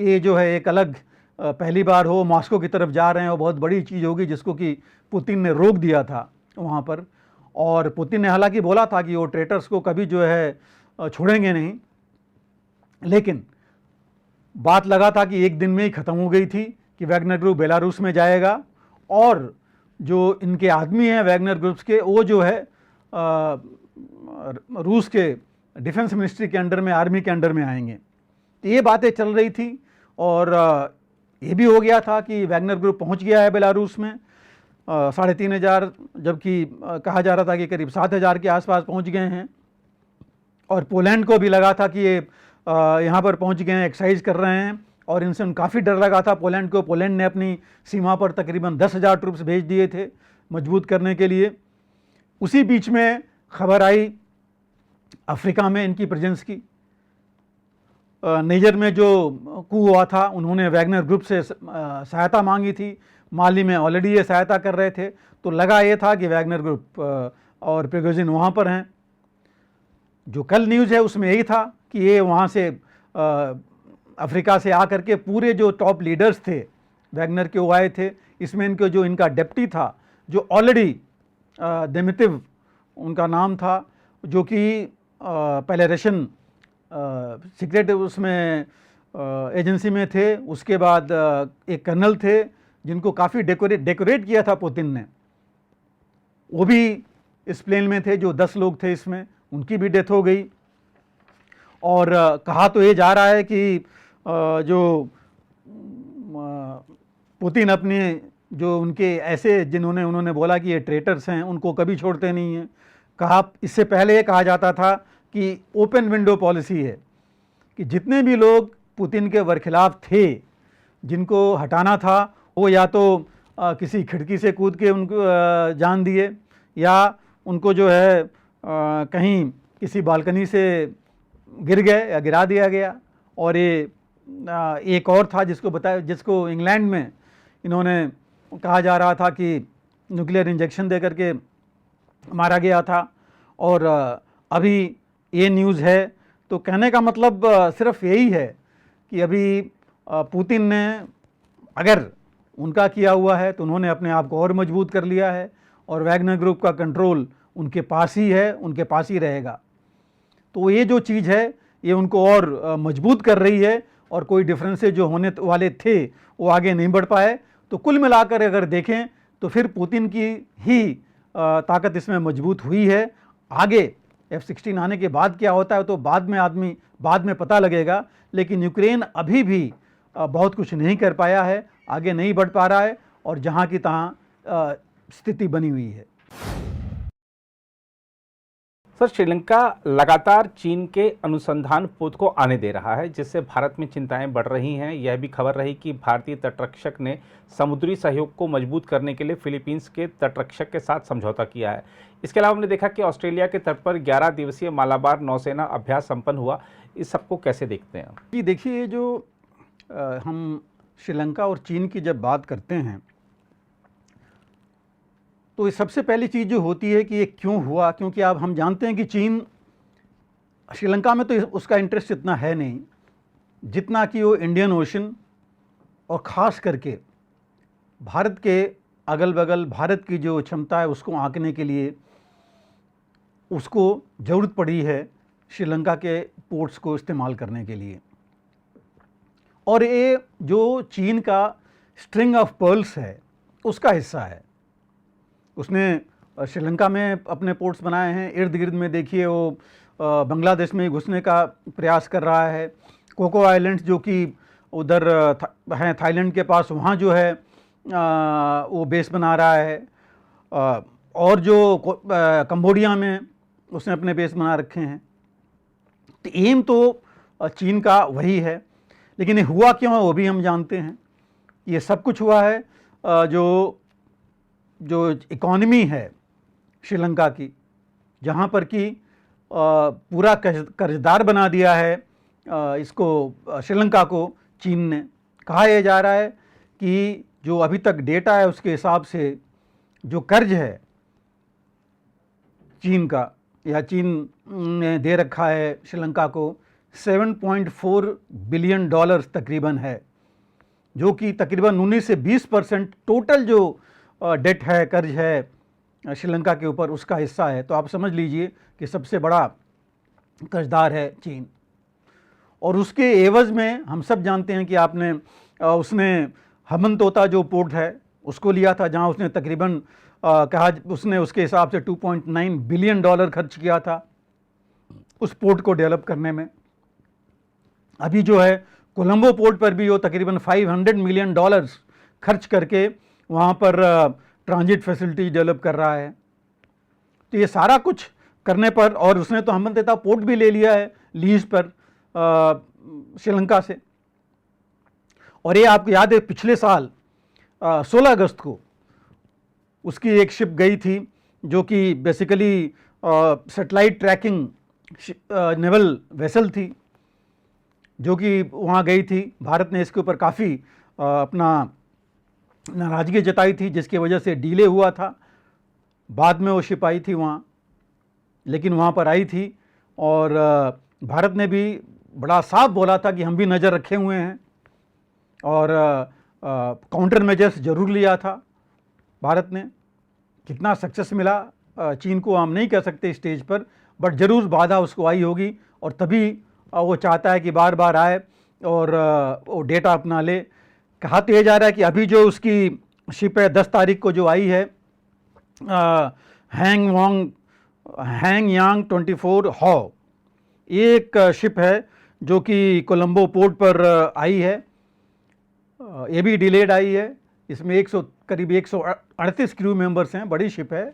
ये जो है एक अलग पहली बार हो मॉस्को की तरफ जा रहे हैं और बहुत बड़ी चीज़ होगी, जिसको कि पुतिन ने रोक दिया था वहाँ पर। और पुतिन ने हालांकि बोला था कि वो ट्रेटर्स को कभी जो है छोड़ेंगे नहीं, लेकिन बात लगा था कि एक दिन में ही ख़त्म हो गई थी कि वैगनर ग्रुप बेलारूस में जाएगा और जो इनके आदमी हैं वैगनर ग्रुप्स के, वो जो है रूस के डिफेंस मिनिस्ट्री के अंडर में, आर्मी के अंडर में आएंगे। तो ये बातें चल रही थी और ये भी हो गया था कि वैगनर ग्रुप पहुंच गया है बेलारूस में 3,500, जबकि कहा जा रहा था कि करीब 7,000 के आसपास पहुंच गए हैं। और पोलैंड को भी लगा था कि ये यहाँ पर पहुंच गए हैं, एक्सरसाइज कर रहे हैं, और इनसे काफ़ी डर लगा था पोलैंड को। पोलैंड ने अपनी सीमा पर तकरीबन 10,000 ट्रूप्स भेज दिए थे मजबूत करने के लिए। उसी बीच में खबर आई अफ्रीका में इनकी प्रेजेंस की। निजर में जो कू हुआ था, उन्होंने वैगनर ग्रुप से सहायता मांगी थी, माली में ऑलरेडी ये सहायता कर रहे थे, तो लगा ये था कि वैगनर ग्रुप और प्रिगोजिन वहाँ पर हैं। जो कल न्यूज़ है उसमें यही था कि ये वहाँ से अफ्रीका से आकर के पूरे जो टॉप लीडर्स थे वैगनर के वो आए थे। इसमें इनके जो इनका डेप्टी था, जो ऑलरेडी देमितिव उनका नाम था, जो कि पहले रशियन सीक्रेट उसमें एजेंसी में थे, उसके बाद एक कर्नल थे जिनको काफ़ी डेकोरेट किया था पुतिन ने, वो भी इस प्लेन में थे। जो 10 लोग थे इसमें, उनकी भी डेथ हो गई। और कहा तो ये जा रहा है कि जो पुतिन अपने जो उनके ऐसे उन्होंने बोला कि ये ट्रेटर्स हैं, उनको कभी छोड़ते नहीं हैं। कहा, इससे पहले ये कहा जाता था कि ओपन विंडो पॉलिसी है कि जितने भी लोग पुतिन के बरखिलाफ थे, जिनको हटाना था, वो या तो किसी खिड़की से कूद के उनको जान दिए, या उनको जो है कहीं किसी बालकनी से गिर गए या गिरा दिया गया। और ये एक और था जिसको इंग्लैंड में इन्होंने कहा जा रहा था कि न्यूक्लियर इंजेक्शन दे करके मारा गया था। और अभी ये न्यूज़ है, तो कहने का मतलब सिर्फ यही है कि अभी पुतिन ने अगर उनका किया हुआ है तो उन्होंने अपने आप को और मजबूत कर लिया है, और वैगनर ग्रुप का कंट्रोल उनके पास ही है, उनके पास ही रहेगा। तो ये जो चीज़ है ये उनको और मजबूत कर रही है, और कोई डिफरेंसेस जो होने वाले थे वो आगे नहीं बढ़ पाए। तो कुल मिलाकर अगर देखें तो फिर पुतिन की ही ताकत इसमें मजबूत हुई है। आगे F-16 आने के बाद क्या होता है तो बाद में पता लगेगा, लेकिन यूक्रेन अभी भी बहुत कुछ नहीं कर पाया है, आगे नहीं बढ़ पा रहा है और जहाँ की तहाँ स्थिति बनी हुई है। सर, श्रीलंका लगातार चीन के अनुसंधान पोत को आने दे रहा है, जिससे भारत में चिंताएं बढ़ रही हैं। यह भी खबर रही कि भारतीय तटरक्षक ने समुद्री सहयोग को मजबूत करने के लिए फिलीपींस के तटरक्षक के साथ समझौता किया है। इसके अलावा हमने देखा कि ऑस्ट्रेलिया के तट पर 11 दिवसीय मालाबार नौसेना अभ्यास संपन्न हुआ। इस सबको कैसे देखते हैं? जी देखिए, जो हम श्रीलंका और चीन की जब बात करते हैं तो सबसे पहली चीज़ जो होती है कि ये क्यों हुआ, क्योंकि अब हम जानते हैं कि चीन श्रीलंका में तो उसका इंटरेस्ट इतना है नहीं जितना कि वो इंडियन ओशन और ख़ास करके भारत के अगल बगल भारत की जो क्षमता है उसको आंकने के लिए उसको ज़रूरत पड़ी है श्रीलंका के पोर्ट्स को इस्तेमाल करने के लिए। और ये जो चीन का स्ट्रिंग ऑफ पर्ल्स है उसका हिस्सा है। उसने श्रीलंका में अपने पोर्ट्स बनाए हैं, इर्द गिर्द में देखिए वो बांग्लादेश में घुसने का प्रयास कर रहा है। कोको आइलैंड्स जो कि उधर हैं थाईलैंड के पास, वहाँ जो है वो बेस बना रहा है। और जो कंबोडिया में उसने अपने बेस बना रखे हैं। तो एम तो चीन का वही है, लेकिन ये हुआ क्यों है वो भी हम जानते हैं। ये सब कुछ हुआ है जो इकॉनमी है श्रीलंका की, जहाँ पर कि पूरा कर्जदार बना दिया है इसको श्रीलंका को चीन ने। कहा यह जा रहा है कि जो अभी तक डेटा है उसके हिसाब से जो कर्ज है चीन का, या चीन ने दे रखा है श्रीलंका को 7.4 बिलियन डॉलर्स तकरीबन है, जो कि तकरीबन 19 से 20% टोटल जो डेट है, कर्ज है श्रीलंका के ऊपर, उसका हिस्सा है। तो आप समझ लीजिए कि सबसे बड़ा कर्जदार है चीन। और उसके एवज़ में हम सब जानते हैं कि उसने हम्बनतोता जो पोर्ट है उसको लिया था, जहां उसने तकरीबन कहा उसने उसके हिसाब से 2.9 बिलियन डॉलर खर्च किया था उस पोर्ट को डेवलप करने में। अभी जो है कोलंबो पोर्ट पर भी वो तकरीबन 500 मिलियन डॉलर्स खर्च करके वहाँ पर ट्रांजिट फैसिलिटी डेवलप कर रहा है। तो ये सारा कुछ करने पर, और उसने तो हम्बनतोता पोर्ट भी ले लिया है लीज पर श्रीलंका से। और ये आपको याद है पिछले साल 16 अगस्त को उसकी एक शिप गई थी जो कि basically satellite trekking naval vessel थी, जो कि वहाँ गई थी। भारत ने इसके ऊपर काफ़ी अपना नाराज़गी जताई थी, जिसकी वजह से डिले हुआ था। बाद में वो शिप आई थी वहाँ, लेकिन वहाँ पर आई थी और भारत ने भी बड़ा साफ बोला था कि हम भी नज़र रखे हुए हैं और काउंटर मेजर्स ज़रूर लिया था भारत ने। कितना सक्सेस मिला चीन को हम नहीं कह सकते स्टेज पर, बट ज़रूर बाधा उसको आई होगी और तभी वो चाहता है कि बार बार आए और वो डेटा अपना ले। कहा तो यह जा रहा है कि अभी जो उसकी शिप है 10 तारीख को जो आई है हैंग यांग 24 हॉ, एक शिप है जो कि कोलंबो पोर्ट पर आई है। ये भी डिलेड आई है। इसमें करीब 138 क्रू मेंबर्स हैं, बड़ी शिप है।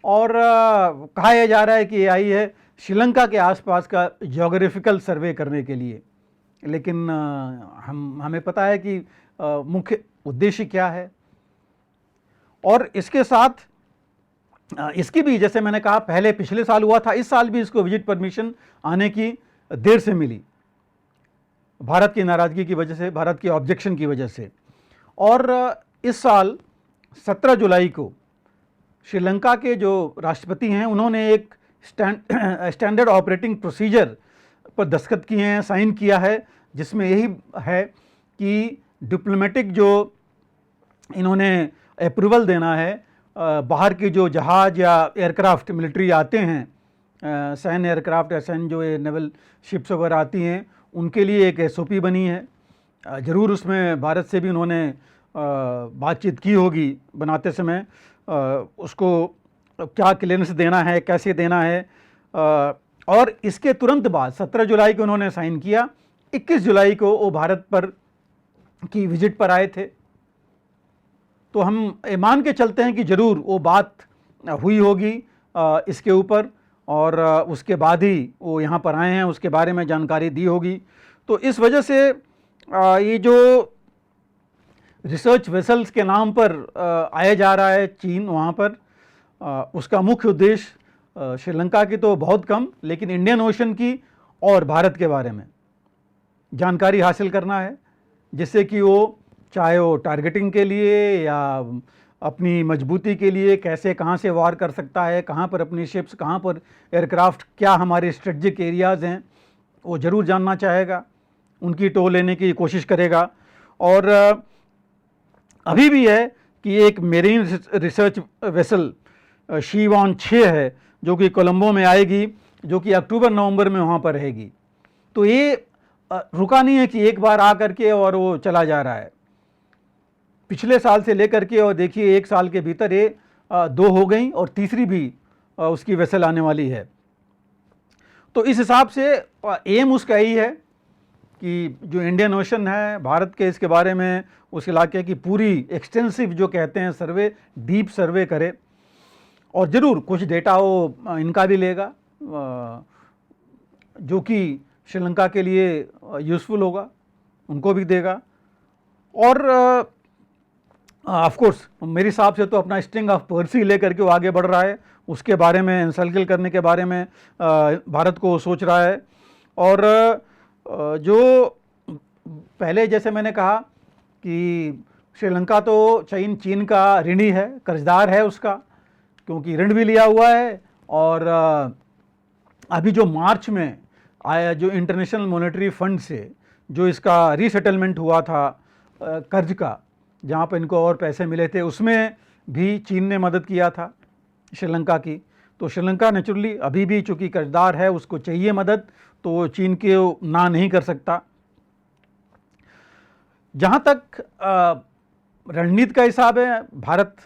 और कहा यह जा रहा है कि ये आई है श्रीलंका के आसपास का ज्योग्राफिकल सर्वे करने के लिए। लेकिन हमें पता है कि मुख्य उद्देश्य क्या है। और इसके साथ इसकी भी, जैसे मैंने कहा पहले पिछले साल हुआ था, इस साल भी इसको विजिट परमिशन आने की देर से मिली, भारत की नाराज़गी की वजह से, भारत के ऑब्जेक्शन की वजह से। और इस साल 17 जुलाई को श्रीलंका के जो राष्ट्रपति हैं उन्होंने एक स्टैंडर्ड ऑपरेटिंग प्रोसीजर पर दस्तखत किए हैं, साइन किया है, जिसमें यही है कि डिप्लोमेटिक जो इन्होंने अप्रूवल देना है, बाहर की जो जहाज़ या एयरक्राफ्ट मिलिट्री आते हैं, सैन्य एयरक्राफ्ट या सैन्य जो ये नेवल शिप्स वगैरह आती हैं, उनके लिए एक SOP बनी है। ज़रूर उसमें भारत से भी उन्होंने बातचीत की होगी बनाते समय, उसको क्या क्लियरेंस देना है, कैसे देना है। और इसके तुरंत बाद 17 जुलाई को उन्होंने साइन किया। 21 जुलाई को वो भारत पर की विजिट पर आए थे। तो हम ये मान के चलते हैं कि ज़रूर वो बात हुई होगी इसके ऊपर, और उसके बाद ही वो यहाँ पर आए हैं, उसके बारे में जानकारी दी होगी। तो इस वजह से ये जो रिसर्च वेसल्स के नाम पर आया जा रहा है चीन वहाँ पर, उसका मुख्य उद्देश्य श्रीलंका की तो बहुत कम, लेकिन इंडियन ओशन की और भारत के बारे में जानकारी हासिल करना है, जिससे कि वो चाहे वो टारगेटिंग के लिए या अपनी मजबूती के लिए कैसे कहाँ से वार कर सकता है, कहाँ पर अपनी शिप्स, कहाँ पर एयरक्राफ्ट, क्या हमारे स्ट्रेटजिक एरियाज़ हैं, वो ज़रूर जानना चाहेगा, उनकी टो लेने की कोशिश करेगा। और अभी भी है कि एक मेरीन रिसर्च वेसल शीवान 6 है जो कि कोलंबो में आएगी, जो कि अक्टूबर-नवंबर में वहाँ पर रहेगी। तो ये रुका नहीं है कि एक बार आ करके और वो चला जा रहा है। पिछले साल से लेकर के और देखिए 1 साल के भीतर ये 2 हो गई और तीसरी भी उसकी वेसल आने वाली है। तो इस हिसाब से एम उसका यही है कि जो इंडियन ओशन है, भारत के इसके बारे में, उस इलाके की पूरी एक्सटेंसिव जो कहते हैं सर्वे, डीप सर्वे करे, और ज़रूर कुछ डेटा वो इनका भी लेगा जो कि श्रीलंका के लिए यूज़फुल होगा, उनको भी देगा। और ऑफ कोर्स मेरे हिसाब से तो अपना स्ट्रिंग ऑफ पर्सी लेकर के वो आगे बढ़ रहा है, उसके बारे में एनसर्कल करने के बारे में भारत को सोच रहा है। और जो पहले जैसे मैंने कहा कि श्रीलंका तो चीन का ऋणी है, कर्जदार है उसका, क्योंकि ऋण भी लिया हुआ है। और अभी जो मार्च में आया जो इंटरनेशनल मॉनेटरी फंड से जो इसका रीसेटलमेंट हुआ था कर्ज का, जहाँ पर इनको और पैसे मिले थे, उसमें भी चीन ने मदद किया था श्रीलंका की। तो श्रीलंका नेचुरली अभी भी चूँकि कर्जदार है, उसको चाहिए मदद, तो वो चीन के ना नहीं कर सकता। जहाँ तक रणनीति का हिसाब है, भारत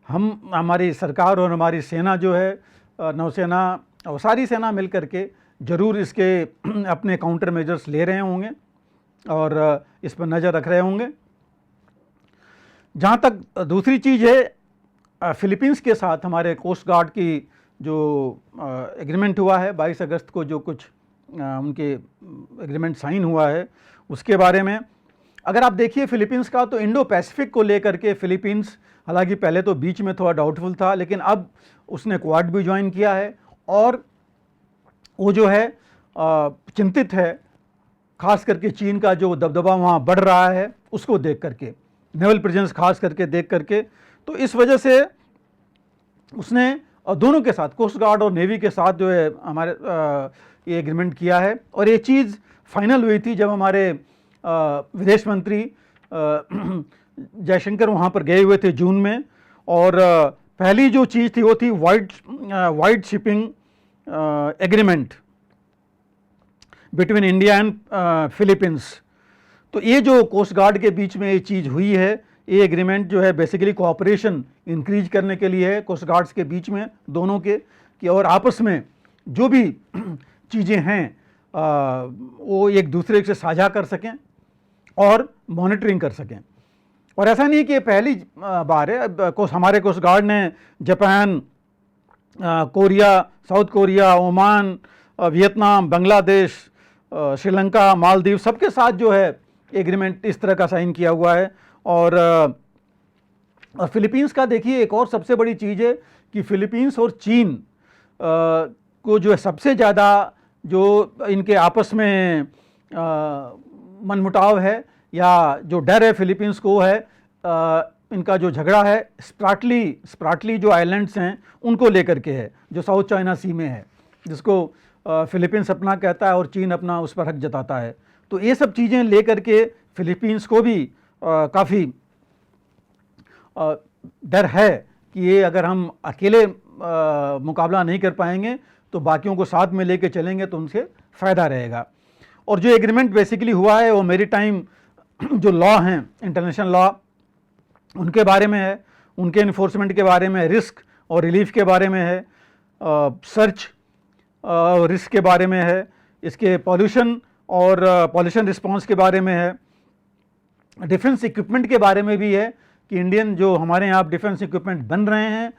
हमारी सरकार और हमारी सेना जो है, नौसेना और सारी सेना मिल करके ज़रूर इसके अपने काउंटर मेजर्स ले रहे होंगे और इस पर नज़र रख रहे होंगे। जहाँ तक दूसरी चीज़ है, फिलीपींस के साथ हमारे कोस्ट गार्ड की जो एग्रीमेंट हुआ है 22 अगस्त को, जो कुछ उनके एग्रीमेंट साइन हुआ है, उसके बारे में अगर आप देखिए फिलीपींस का, तो इंडो पैसिफिक को लेकर के फिलीपींस, हालांकि पहले तो बीच में थोड़ा डाउटफुल था, लेकिन अब उसने क्वाड भी ज्वाइन किया है और वो जो है चिंतित है, खास करके चीन का जो दबदबा वहाँ बढ़ रहा है उसको देख करके, नेवल प्रेजेंस खास करके देख करके। तो इस वजह से उसने दोनों के साथ, कोस्ट गार्ड और नेवी के साथ जो है हमारे ये एग्रीमेंट किया है। और ये चीज़ फाइनल हुई थी जब हमारे विदेश मंत्री जयशंकर वहाँ पर गए हुए थे जून में, और पहली जो चीज़ थी वो थी wide shipping agreement between India and Philippines. तो ये जो कोस्ट गार्ड के बीच में ये चीज़ हुई है, ये एग्रीमेंट जो है बेसिकली कोऑपरेशन इंक्रीज करने के लिए है कोस्ट गार्ड्स के बीच में दोनों के, कि और आपस में जो भी चीज़ें हैं वो एक दूसरे से साझा कर सकें और मॉनिटरिंग कर सकें। और ऐसा नहीं कि ये पहली बार है, हमारे कोस्ट गार्ड ने Japan, Korea, south Korea, Oman, Vietnam, Bangladesh, Sri Lanka, Maldives, सबके साथ जो है एग्रीमेंट इस तरह का साइन किया हुआ है। और फिलीपींस का देखिए एक और सबसे बड़ी चीज़ है कि फिलीपींस और चीन को जो है सबसे ज़्यादा जो इनके आपस में मनमुटाव है या जो डर है फिलीपींस को है, इनका जो झगड़ा है स्प्राटली जो आइलैंड्स हैं उनको लेकर के है, जो साउथ चाइना सी में है, जिसको फिलीपींस अपना कहता है और चीन अपना उस पर हक जताता है। तो ये सब चीज़ें लेकर के फिलीपींस को भी काफ़ी डर है कि ये अगर हम अकेले मुकाबला नहीं कर पाएंगे तो बाकियों को साथ में लेके चलेंगे तो उनसे फ़ायदा रहेगा। और जो एग्रीमेंट बेसिकली हुआ है वो मेरी टाइम जो लॉ हैं, इंटरनेशनल लॉ, उनके बारे में है, उनके इन्फोर्समेंट के बारे में, रिस्क और रिलीफ के बारे में है, सर्च रिस्क के बारे में है, इसके पॉल्यूशन और पॉल्यूशन रिस्पांस के बारे में है, डिफेंस इक्विपमेंट के बारे में भी है कि इंडियन जो हमारे यहाँ डिफेंस इक्विपमेंट बन रहे हैं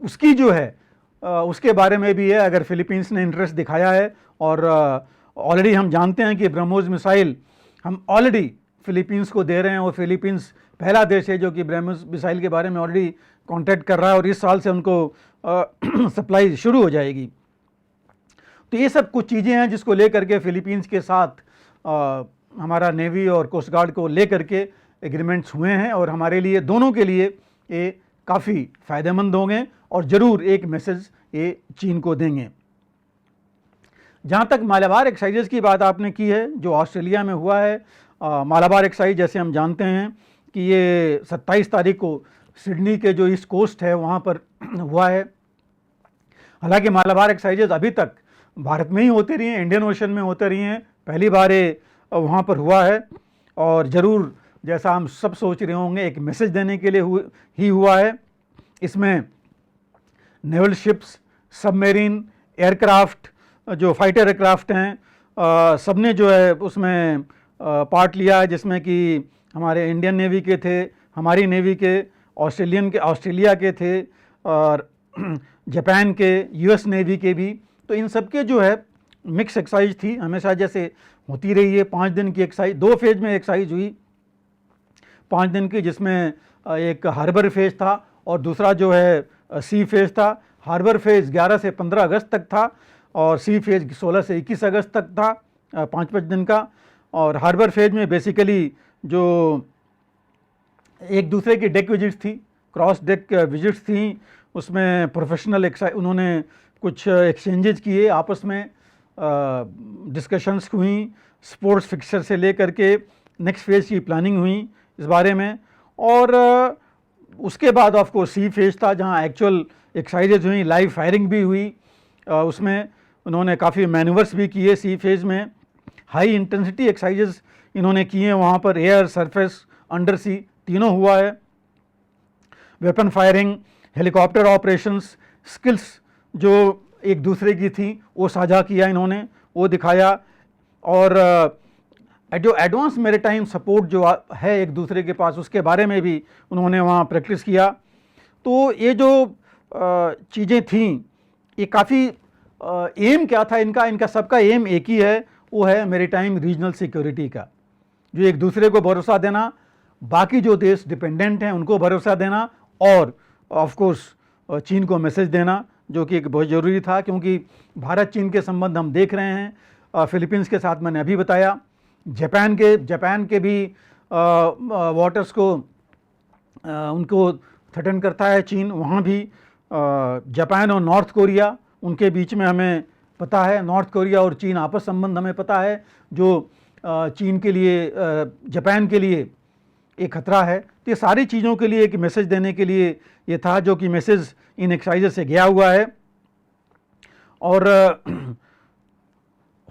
उसकी जो है उसके बारे में भी है, अगर फिलीपींस ने इंटरेस्ट दिखाया है। और ऑलरेडी हम जानते हैं कि ब्रह्मोस मिसाइल हम ऑलरेडी फिलीपींस को दे रहे हैं और फिलीपींस पहला देश है जो कि ब्रह्मोस मिसाइल के बारे में ऑलरेडी कॉन्टैक्ट कर रहा है और इस साल से उनको सप्लाई शुरू हो जाएगी। तो ये सब कुछ चीज़ें हैं जिसको लेकर के फिलीपींस के साथ हमारा नेवी और कोस्ट गार्ड को लेकर के एग्रीमेंट्स हुए हैं और हमारे लिए, दोनों के लिए ये काफ़ी फ़ायदेमंद होंगे और ज़रूर एक मैसेज ये चीन को देंगे। जहाँ तक मालाबार एक्साइजेज़ की बात आपने की है, जो ऑस्ट्रेलिया में हुआ है, मालाबार एक्साइज जैसे हम जानते हैं कि ये 27 तारीख को सिडनी के जो ईस्ट कोस्ट है वहाँ पर हुआ है। हालांकि मालाबार एक्साइजेज़ अभी तक भारत में ही होते रही हैं, इंडियन ओशन में होते रही हैं, पहली बार ये वहाँ पर हुआ है और ज़रूर जैसा हम सब सोच रहे होंगे एक मैसेज देने के लिए ही हुआ है। इसमें नेवल शिप्स, सबमरीन, एयरक्राफ्ट, जो फाइटर एयरक्राफ्ट हैं, सब ने जो है उसमें पार्ट लिया है, जिसमें कि हमारे इंडियन नेवी के थे, हमारी नेवी के, ऑस्ट्रेलिया के थे और जापान के, यूएस नेवी के भी। तो इन सब के जो है मिक्स एक्साइज थी, हमेशा जैसे होती रही है। 5 दिन की एक्साइज, 2 फेज में एक्साइज हुई 5 दिन की, जिसमें एक हार्बर फेज था और दूसरा जो है सी फेज था। हार्बर फेज 11 से 15 अगस्त तक था और सी फेज 16 से 21 अगस्त तक था, 5-5 दिन का। और हार्बर फेज में बेसिकली जो एक दूसरे की डेक विजिट्स थी, क्रॉस डेक विजिट्स थी, उसमें प्रोफेशनल एक्साइज उन्होंने कुछ एक्सचेंजेज किए आपस में, डिस्कशंस हुई, स्पोर्ट्स फिक्सचर से लेकर के नेक्स्ट फेज की प्लानिंग हुई इस बारे में। और उसके बाद ऑफ कोर्स सी फेज था जहां एक्चुअल एक्साइजेज हुई, लाइव फायरिंग भी हुई, उसमें उन्होंने काफ़ी मैन्यूवर्स भी किए। सी फेज में हाई इंटेंसिटी एक्साइजेज इन्होंने किए, वहाँ पर एयर, सरफेस, अंडर सी तीनों हुआ है। Weapon firing, helicopter operations, skills जो एक दूसरे की थी वो साझा किया इन्होंने, वो दिखाया। और जो एडवांस मैरीटाइम सपोर्ट जो है एक दूसरे के पास, उसके बारे में भी उन्होंने वहाँ प्रैक्टिस किया। तो ये जो चीज़ें थीं, ये काफ़ी एम क्या था इनका सबका एम एक ही है, वो है मैरीटाइम रीजनल सिक्योरिटी का, जो एक दूसरे को भरोसा देना, बाकी जो देश डिपेंडेंट हैं उनको भरोसा देना और ऑफ कोर्स चीन को मैसेज देना, जो कि एक बहुत ज़रूरी था। क्योंकि भारत चीन के संबंध हम देख रहे हैं, फिलीपींस के साथ मैंने अभी बताया, जापान के भी वाटर्स को उनको थ्रेटन करता है चीन, वहाँ भी जापान और नॉर्थ कोरिया, उनके बीच में हमें पता है, नॉर्थ कोरिया और चीन आपस संबंध हमें पता है, जो चीन के लिए, जापान के लिए एक खतरा है। तो ये सारी चीज़ों के लिए एक मैसेज देने के लिए ये था, जो कि मैसेज इन एक्साइजेस से गया हुआ है। और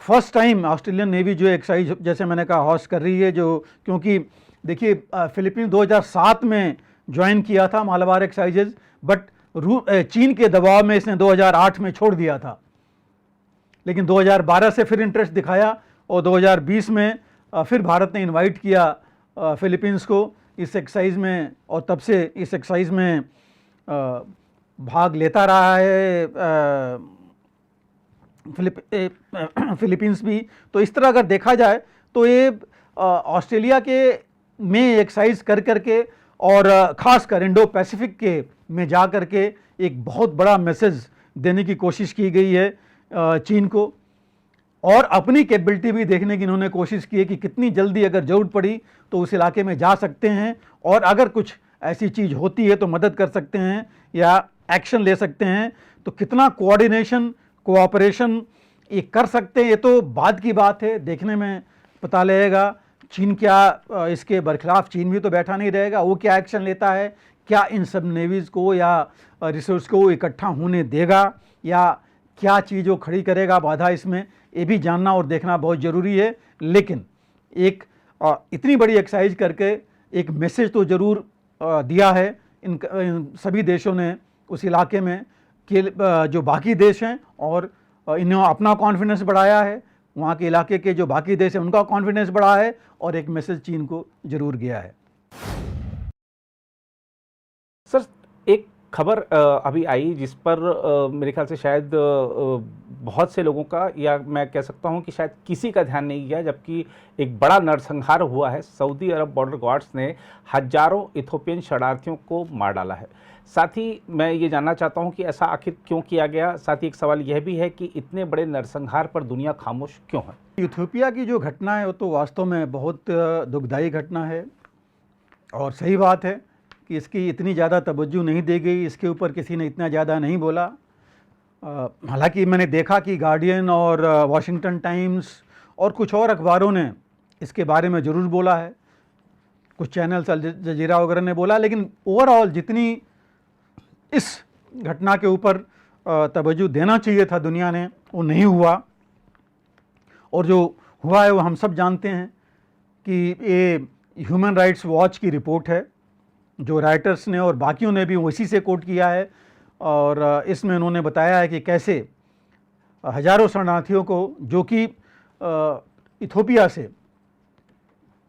फर्स्ट टाइम ऑस्ट्रेलियन नेवी जो एक्साइज, जैसे मैंने कहा, होस्ट कर रही है, जो क्योंकि देखिए फिलीपींस 2007 में ज्वाइन किया था मालाबार एक्साइजेज, बट चीन के दबाव में इसने 2008 में छोड़ दिया था, लेकिन 2012 से फिर इंटरेस्ट दिखाया और 2020 में फिर भारत ने इनवाइट किया फिलीपींस को इस एक्साइज में, और तब से इस एक्साइज में भाग लेता रहा है फिलीपींस भी। तो इस तरह अगर देखा जाए तो ये ऑस्ट्रेलिया के में एक्साइज कर करके और ख़ासकर इंडो पैसिफिक के में जा कर के एक बहुत बड़ा मैसेज देने की कोशिश की गई है चीन को, और अपनी कैपेबिलिटी भी देखने की इन्होंने कोशिश की है कि कितनी जल्दी अगर ज़रूरत पड़ी तो उस इलाके में जा सकते हैं, और अगर कुछ ऐसी चीज़ होती है तो मदद कर सकते हैं या एक्शन ले सकते हैं। तो कितना कोऑर्डिनेशन, कोऑपरेशन ये कर सकते हैं, ये तो बाद की बात है, देखने में पता लगेगा। चीन क्या इसके बरखिलाफ चीन भी तो बैठा नहीं रहेगा, वो क्या एक्शन लेता है, क्या इन सब नेवीज़ को या रिसोर्स को इकट्ठा होने देगा, या क्या चीज़ वो खड़ी करेगा बाधा इसमें, ये भी जानना और देखना बहुत ज़रूरी है। लेकिन एक इतनी बड़ी एक्सरसाइज करके एक मैसेज तो ज़रूर दिया है इन सभी देशों ने उस इलाके में कि जो बाकी देश हैं, और इन्होंने अपना कॉन्फिडेंस बढ़ाया है, वहाँ के इलाके के जो बाकी देश हैं उनका कॉन्फिडेंस बढ़ा है, और एक मैसेज चीन को ज़रूर गया है। सर, एक खबर अभी आई जिस पर मेरे ख्याल से शायद बहुत से लोगों का, या मैं कह सकता हूं कि शायद किसी का ध्यान नहीं गया, जबकि एक बड़ा नरसंहार हुआ है। सऊदी अरब बॉर्डर गार्ड्स ने हजारों इथोपियन शरणार्थियों को मार डाला है। साथ ही मैं ये जानना चाहता हूं कि ऐसा आखिर क्यों किया गया। साथ ही एक सवाल यह भी है कि इतने बड़े नरसंहार पर दुनिया खामोश क्यों है। इथोपिया की जो घटना है वो तो वास्तव में बहुत दुखदाई घटना है, और सही बात है कि इसकी इतनी ज़्यादा तवज्जो नहीं दी गई, इसके ऊपर किसी ने इतना ज़्यादा नहीं बोला। हालांकि मैंने देखा कि गार्डियन और वॉशिंगटन टाइम्स और कुछ और अखबारों ने इसके बारे में ज़रूर बोला है, कुछ चैनल्स अल जजीरा वगैरह ने बोला, लेकिन ओवरऑल जितनी इस घटना के ऊपर तवज्जो देना चाहिए था दुनिया ने, वो नहीं हुआ। और जो हुआ है वो हम सब जानते हैं कि ये ह्यूमन राइट्स वॉच की रिपोर्ट है, जो राइटर्स ने और बाकियों ने भी उसी से कोट किया है, और इसमें उन्होंने बताया है कि कैसे हजारों शरणार्थियों को जो कि इथोपिया से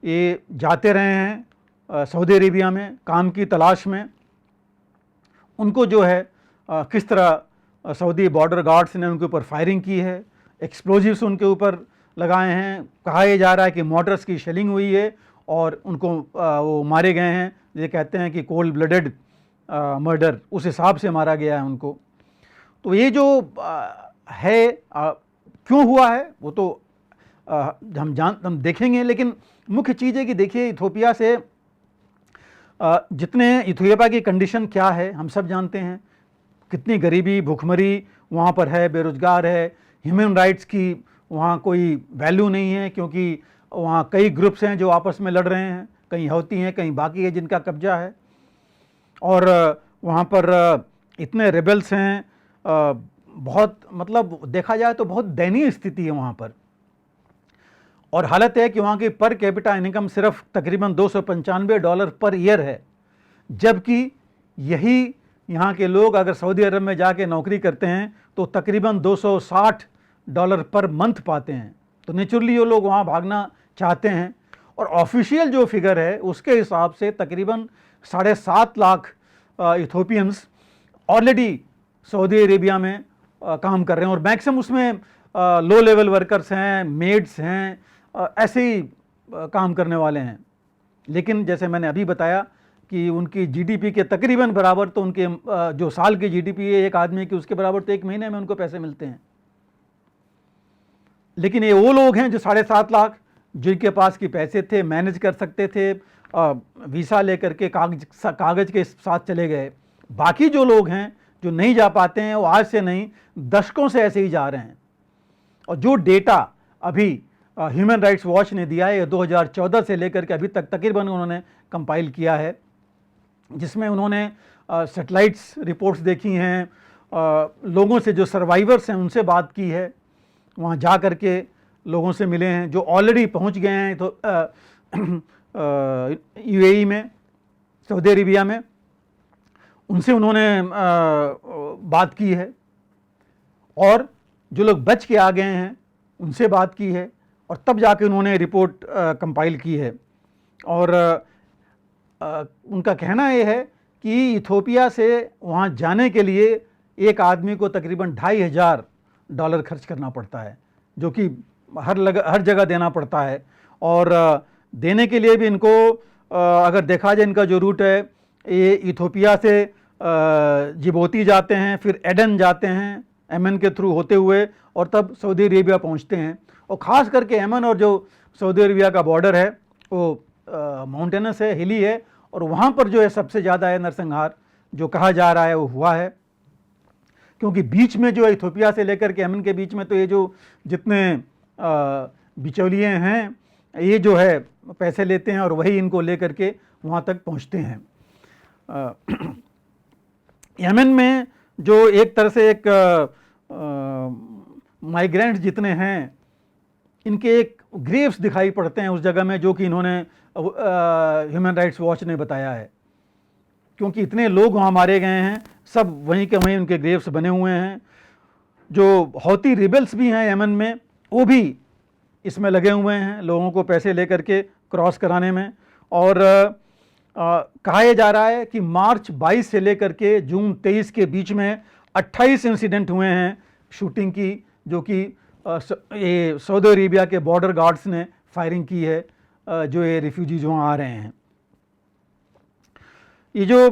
ये जाते रहे हैं सऊदी अरेबिया में काम की तलाश में, उनको जो है किस तरह सऊदी बॉर्डर गार्ड्स ने उनके ऊपर फायरिंग की है, एक्सप्लोजिव्स उनके ऊपर लगाए हैं। कहा यह जा रहा है कि मोटर्स की शेलिंग हुई है और उनको वो मारे गए हैं। ये कहते हैं कि कोल्ड ब्लडेड मर्डर, उस हिसाब से मारा गया है उनको। तो ये जो क्यों हुआ है वो तो हम देखेंगे, लेकिन मुख्य चीज़ है कि देखिए इथोपिया से जितने इथोपिया की कंडीशन क्या है हम सब जानते हैं, कितनी गरीबी भूखमरी वहाँ पर है, बेरोजगार है, ह्यूमन राइट्स की वहाँ कोई वैल्यू नहीं है, क्योंकि वहाँ कई ग्रुप्स हैं जो आपस में लड़ रहे हैं, कहीं हौती हैं कहीं बाकी है जिनका कब्जा है, और वहाँ पर इतने रेबल्स हैं, बहुत मतलब देखा जाए तो बहुत दयनीय स्थिति है वहाँ पर। और हालत है कि वहाँ की पर कैपिटा इनकम सिर्फ तकरीबन $295 पर ईयर है, जबकि यही यहाँ के लोग अगर सऊदी अरब में जाके नौकरी करते हैं तो तकरीबन $260 पर मंथ पाते हैं। तो नेचुरली वो लोग वहाँ भागना चाहते हैं, और ऑफिशियल जो फिगर है उसके हिसाब से तकरीबन 7.5 lakh Ethiopians already Saudi Arabia में काम कर रहे हैं, और मैक्सिमम उसमें लो लेवल वर्कर्स हैं, मेड्स हैं, ऐसे ही काम करने वाले हैं। लेकिन जैसे मैंने अभी बताया कि उनकी जीडीपी के तकरीबन बराबर, तो उनके जो साल की जीडीपी है एक आदमी की, उसके बराबर तो एक महीने में उनको पैसे मिलते हैं। लेकिन ये वो लोग हैं जो 7.5 लाख जिनके पास की पैसे थे, मैनेज कर सकते थे, वीसा लेकर के कागज के साथ चले गए। बाकी जो लोग हैं जो नहीं जा पाते हैं, वो आज से नहीं दशकों से ऐसे ही जा रहे हैं। और जो डेटा अभी ह्यूमन राइट्स वॉच ने दिया है, 2014 से लेकर के अभी तक तकरीबन उन्होंने कंपाइल किया है, जिसमें उन्होंने सैटेलाइट्स रिपोर्ट्स देखी हैं, लोगों से जो सर्वाइवर्स हैं उनसे बात की है, वहाँ जा कर के लोगों से मिले हैं जो ऑलरेडी पहुँच गए हैं तो यूएई में, सऊदी अरेबिया में, उनसे उन्होंने बात की है, और जो लोग बच के आ गए हैं उनसे बात की है, और तब जाके उन्होंने रिपोर्ट कंपाइल की है। और उनका कहना ये है कि इथोपिया से वहाँ जाने के लिए एक आदमी को तकरीबन $2,500 खर्च करना पड़ता है, जो कि हर जगह देना पड़ता है। और देने के लिए भी इनको अगर देखा जाए, इनका जो रूट है ये इथोपिया से जिबूती जाते हैं, फिर एडन जाते हैं यमन के थ्रू होते हुए, और तब सऊदी अरेबिया पहुंचते हैं। और ख़ास करके यमन और जो सऊदी अरेबिया का बॉर्डर है वो माउंटेनस है, हिली है, और वहाँ पर जो है सबसे ज़्यादा है नरसंहार जो कहा जा रहा है वो हुआ है। क्योंकि बीच में जो है इथोपिया से लेकर के यमन के बीच में तो ये जो जितने बिचौलिए हैं ये जो है पैसे लेते हैं और वही इनको लेकर के वहाँ तक पहुँचते हैं। यमन में जो एक तरह से एक माइग्रेंट्स जितने हैं इनके एक ग्रेव्स दिखाई पड़ते हैं उस जगह में, जो कि इन्होंने ह्यूमन राइट्स वॉच ने बताया है, क्योंकि इतने लोग वहाँ मारे गए हैं, सब वहीं के वहीं उनके ग्रेव्स बने हुए हैं। जो हौती रिबल्स भी हैं यमन में, वो भी इसमें लगे हुए हैं लोगों को पैसे लेकर के क्रॉस कराने में। और कहा यह जा रहा है कि मार्च 22 से लेकर के जून 23 के बीच में 28 इंसिडेंट हुए हैं शूटिंग की, जो कि ये सऊदी अरेबिया के बॉर्डर गार्ड्स ने फायरिंग की है, जो ये रिफ्यूजीज वहाँ आ रहे हैं। ये जो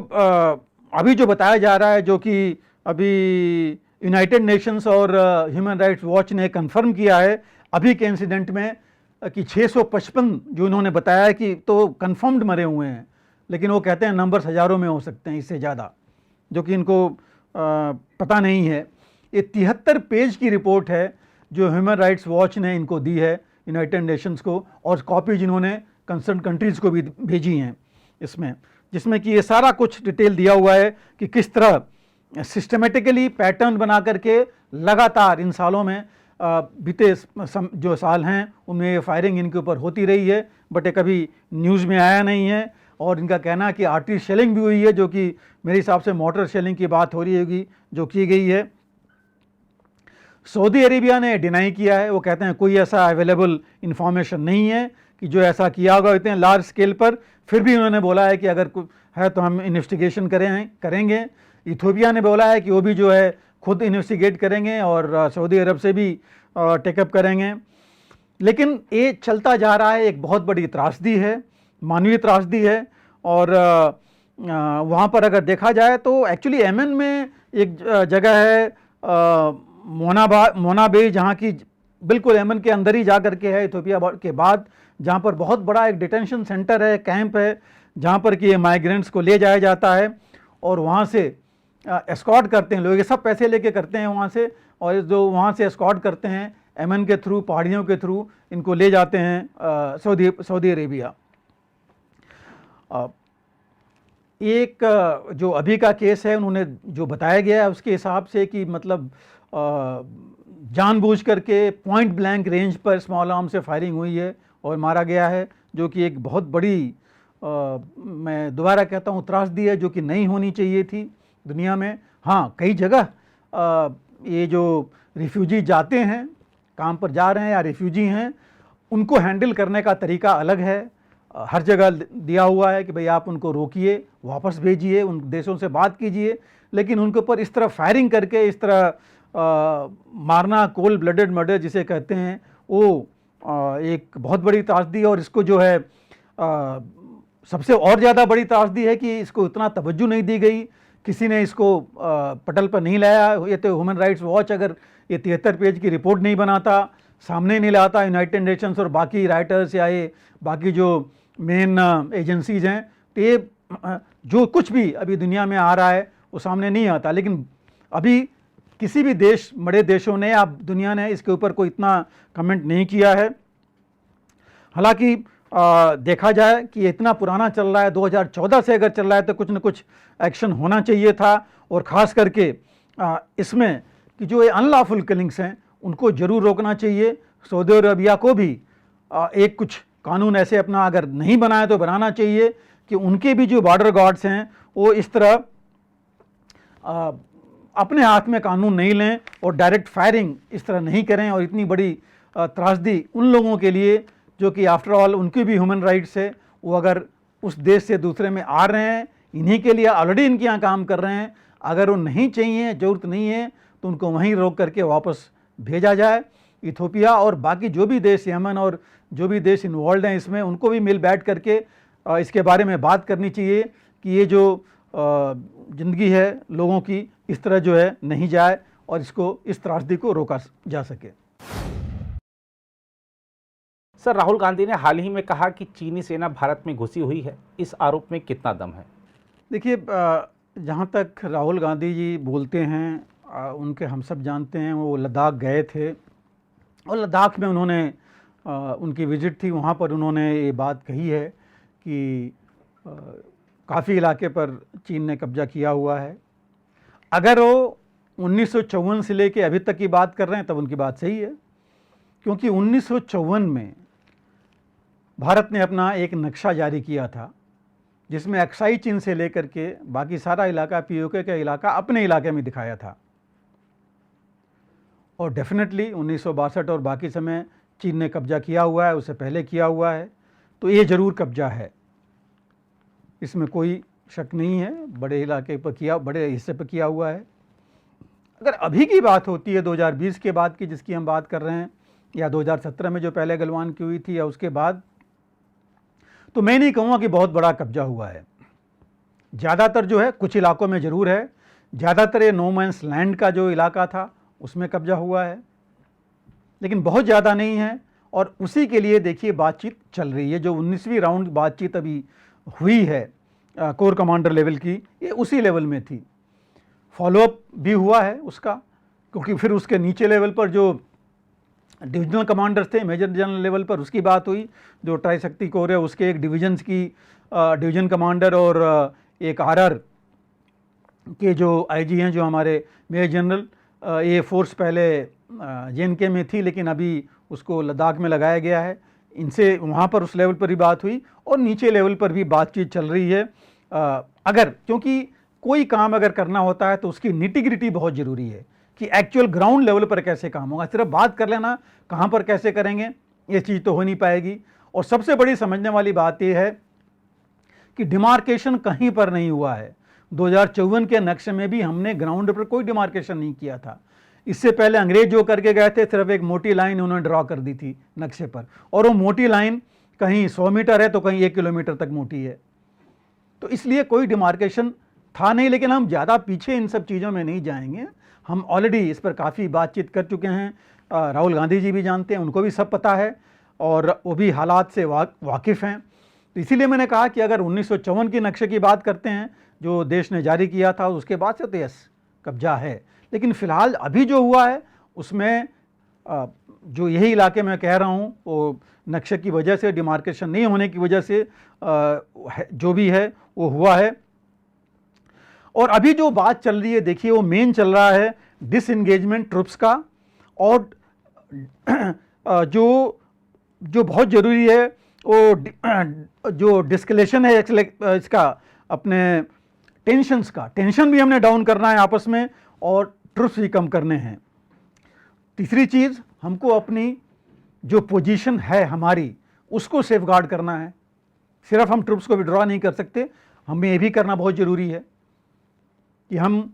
अभी जो बताया जा रहा है, जो कि अभी यूनाइटेड नेशंस और ह्यूमन राइट्स वॉच ने कंफर्म किया है अभी के इंसिडेंट में कि 655 जो इन्होंने बताया है कि तो कंफर्म्ड मरे हुए हैं, लेकिन वो कहते हैं नंबर्स हज़ारों में हो सकते हैं, इससे ज़्यादा, जो कि इनको पता नहीं है। ये 73 पेज की रिपोर्ट है जो ह्यूमन राइट्स वॉच ने इनको दी है यूनाइटेड नेशंस को, और कॉपीज इन्होंने कंसर्न कंट्रीज़ को भी भेजी हैं इसमें, जिसमें कि ये सारा कुछ डिटेल दिया हुआ है कि किस तरह सिस्टमेटिकली पैटर्न बना करके लगातार इन सालों में बीते जो साल हैं उनमें ये फायरिंग इनके ऊपर होती रही है, बट ये कभी न्यूज़ में आया नहीं है। और इनका कहना है कि आर्टिलरी शेलिंग भी हुई है, जो कि मेरे हिसाब से मोटर शेलिंग की बात हो रही होगी जो की गई है। सऊदी अरेबिया ने डिनाई किया है, वो कहते हैं कोई ऐसा अवेलेबल इंफॉर्मेशन नहीं है कि जो ऐसा किया होगा इतने लार्ज स्केल पर। फिर भी उन्होंने बोला है कि अगर कुछ है तो हम इन्वेस्टिगेशन करेंगे। इथियोपिया ने बोला है कि वो भी जो है खुद इन्वेस्टिगेट करेंगे और सऊदी अरब से भी टेकअप करेंगे। लेकिन ये चलता जा रहा है, एक बहुत बड़ी त्रासदी है, मानवीय त्रासदी है। और वहाँ पर अगर देखा जाए तो एक्चुअली यमन में एक जगह है मोना बे, जहाँ की बिल्कुल यमन के अंदर ही जा कर के है इथियोपिया के बाद, जहाँ पर बहुत बड़ा एक डिटेंशन सेंटर है, कैंप है, जहाँ पर कि माइग्रेंट्स को ले जाया जाता है और वहाँ से एस्कॉर्ट करते हैं लोग, ये सब पैसे लेके करते हैं वहाँ से, और जो वहाँ से एस्कॉर्ट करते हैं यमन के थ्रू, पहाड़ियों के थ्रू इनको ले जाते हैं सऊदी अरेबिया। एक जो अभी का केस है उन्होंने जो बताया गया है उसके हिसाब से कि मतलब जानबूझ करके पॉइंट ब्लैंक रेंज पर स्मॉल आर्म से फायरिंग हुई है और मारा गया है, जो कि एक बहुत बड़ी मैं दोबारा कहता हूँ त्रासदी है, जो कि नहीं होनी चाहिए थी दुनिया में। हाँ, कई जगह ये जो रिफ्यूजी जाते हैं, काम पर जा रहे हैं या रिफ्यूजी हैं, उनको हैंडल करने का तरीका अलग है। हर जगह दिया हुआ है कि भाई आप उनको रोकिए, वापस भेजिए, उन देशों से बात कीजिए, लेकिन उनके ऊपर इस तरह फायरिंग करके इस तरह मारना, कोल्ड ब्लडेड मर्डर जिसे कहते हैं, वो एक बहुत बड़ी त्रासदी है। और इसको जो है सबसे और ज़्यादा बड़ी त्रासदी है कि इसको इतना तवज्जो नहीं दी गई, किसी ने इसको पटल पर नहीं लाया। ये तो ह्यूमन राइट्स वॉच अगर ये 73 पेज की रिपोर्ट नहीं बनाता, सामने नहीं लाता, यूनाइटेड नेशंस और बाकी राइटर्स या ये बाकी जो मेन एजेंसीज हैं, तो ये जो कुछ भी अभी दुनिया में आ रहा है वो सामने नहीं आता। लेकिन अभी किसी भी देश, बड़े देशों ने या दुनिया ने इसके ऊपर कोई इतना कमेंट नहीं किया है। हालांकि देखा जाए कि ये इतना पुराना चल रहा है, 2014 से अगर चल रहा है तो कुछ न कुछ एक्शन होना चाहिए था। और ख़ास करके इसमें कि जो ये अनलॉफुल किलिंग्स हैं उनको ज़रूर रोकना चाहिए। सऊदी अरबिया को भी एक कुछ कानून ऐसे अपना अगर नहीं बनाया तो बनाना चाहिए कि उनके भी जो बॉर्डर गार्ड्स हैं वो इस तरह अपने हाथ में कानून नहीं लें और डायरेक्ट फायरिंग इस तरह नहीं करें। और इतनी बड़ी त्रासदी उन लोगों के लिए जो कि आफ्टर ऑल उनकी भी ह्यूमन राइट्स है, वो अगर उस देश से दूसरे में आ रहे हैं, इन्हीं के लिए ऑलरेडी इनके यहाँ काम कर रहे हैं, अगर वो नहीं चाहिए, ज़रूरत नहीं है, तो उनको वहीं रोक करके वापस भेजा जाए। इथियोपिया और बाकी जो भी देश, यमन और जो भी देश इन्वॉल्व हैं इसमें, उनको भी मिल बैठ करके इसके बारे में बात करनी चाहिए कि ये जो ज़िंदगी है लोगों की इस तरह जो है नहीं जाए और इसको, इस त्रासदी को रोका जा सके। सर, राहुल गांधी ने हाल ही में कहा कि चीनी सेना भारत में घुसी हुई है, इस आरोप में कितना दम है? देखिए, जहाँ तक राहुल गांधी जी बोलते हैं, उनके हम सब जानते हैं, वो लद्दाख गए थे और लद्दाख में उन्होंने उनकी विज़िट थी, वहाँ पर उन्होंने ये बात कही है कि काफ़ी इलाके पर चीन ने कब्जा किया हुआ है। अगर वो 1954 से लेके अभी तक की बात कर रहे हैं तब उनकी बात सही है, क्योंकि 1954 में भारत ने अपना एक नक्शा जारी किया था जिसमें अक्साई चीन से लेकर के बाकी सारा इलाका, पीओके का इलाका अपने इलाके में दिखाया था। और डेफिनेटली 1962 और बाकी समय चीन ने कब्जा किया हुआ है, उससे पहले किया हुआ है, तो ये ज़रूर कब्जा है, इसमें कोई शक नहीं है। बड़े इलाके पर किया, बड़े हिस्से पर किया हुआ है। अगर अभी की बात होती है 2020 के बाद की, जिसकी हम बात कर रहे हैं, या 2017 में जो पहले गलवान की हुई थी या उसके बाद, तो मैं नहीं कहूँगा कि बहुत बड़ा कब्जा हुआ है। ज़्यादातर जो है कुछ इलाकों में ज़रूर है, ज़्यादातर ये नो मैंस लैंड का जो इलाका था उसमें कब्जा हुआ है, लेकिन बहुत ज़्यादा नहीं है। और उसी के लिए देखिए बातचीत चल रही है। जो 19वीं राउंड बातचीत अभी हुई है कोर कमांडर लेवल की, ये उसी लेवल में थी। फॉलोअप भी हुआ है उसका, क्योंकि फिर उसके नीचे लेवल पर जो डिविजनल कमांडर्स थे, मेजर जनरल लेवल पर, उसकी बात हुई। जो ट्राई शक्ति कोर है उसके एक डिवीजन्स की डिवीजन कमांडर और एक आरआर के जो आईजी हैं, जो हमारे मेजर जनरल, ये फोर्स पहले जेएनके में थी लेकिन अभी उसको लद्दाख में लगाया गया है। इनसे वहाँ पर उस लेवल पर ही बात हुई और नीचे लेवल पर भी बातचीत चल रही है। अगर, क्योंकि कोई काम अगर करना होता है तो उसकी निटिग्रिटी बहुत ज़रूरी है कि एक्चुअल ग्राउंड लेवल पर कैसे काम होगा। सिर्फ बात कर लेना कहाँ पर कैसे करेंगे, ये चीज़ तो हो नहीं पाएगी। और सबसे बड़ी समझने वाली बात यह है कि डिमार्केशन कहीं पर नहीं हुआ है। 2054 के नक्शे में भी हमने ग्राउंड पर कोई डिमार्केशन नहीं किया था। इससे पहले अंग्रेज जो करके गए थे, सिर्फ एक मोटी लाइन उन्होंने ड्रॉ कर दी थी नक्शे पर, और वो मोटी लाइन कहीं 100 मीटर है तो कहीं 1 किलोमीटर तक मोटी है। तो इसलिए कोई डिमार्केशन था नहीं। लेकिन हम ज़्यादा पीछे इन सब चीज़ों में नहीं जाएंगे, हम ऑलरेडी इस पर काफ़ी बातचीत कर चुके हैं। राहुल गांधी जी भी जानते हैं, उनको भी सब पता है और वो भी हालात से वाकिफ़ हैं। तो इसीलिए मैंने कहा कि अगर 1954 के नक्शे की बात करते हैं जो देश ने जारी किया था, उसके बाद से तो यस कब्जा है। लेकिन फ़िलहाल अभी जो हुआ है उसमें जो यही इलाके में कह रहा हूँ, वो नक्शे की वजह से, डिमार्केशन नहीं होने की वजह से जो भी है वो हुआ है। और अभी जो बात चल रही है, देखिए वो मेन चल रहा है डिसएंगेजमेंट ट्रुप्स का, और जो बहुत ज़रूरी है वो जो डिस्कलेशन है इसका, अपने टेंशन्स का, टेंशन भी हमने डाउन करना है आपस में और ट्रुप्स भी कम करने हैं। तीसरी चीज़, हमको अपनी जो पोजीशन है हमारी उसको सेफगार्ड करना है। सिर्फ हम ट्रुप्स को विड्रॉ नहीं कर सकते, हमें ये भी करना बहुत ज़रूरी है कि हम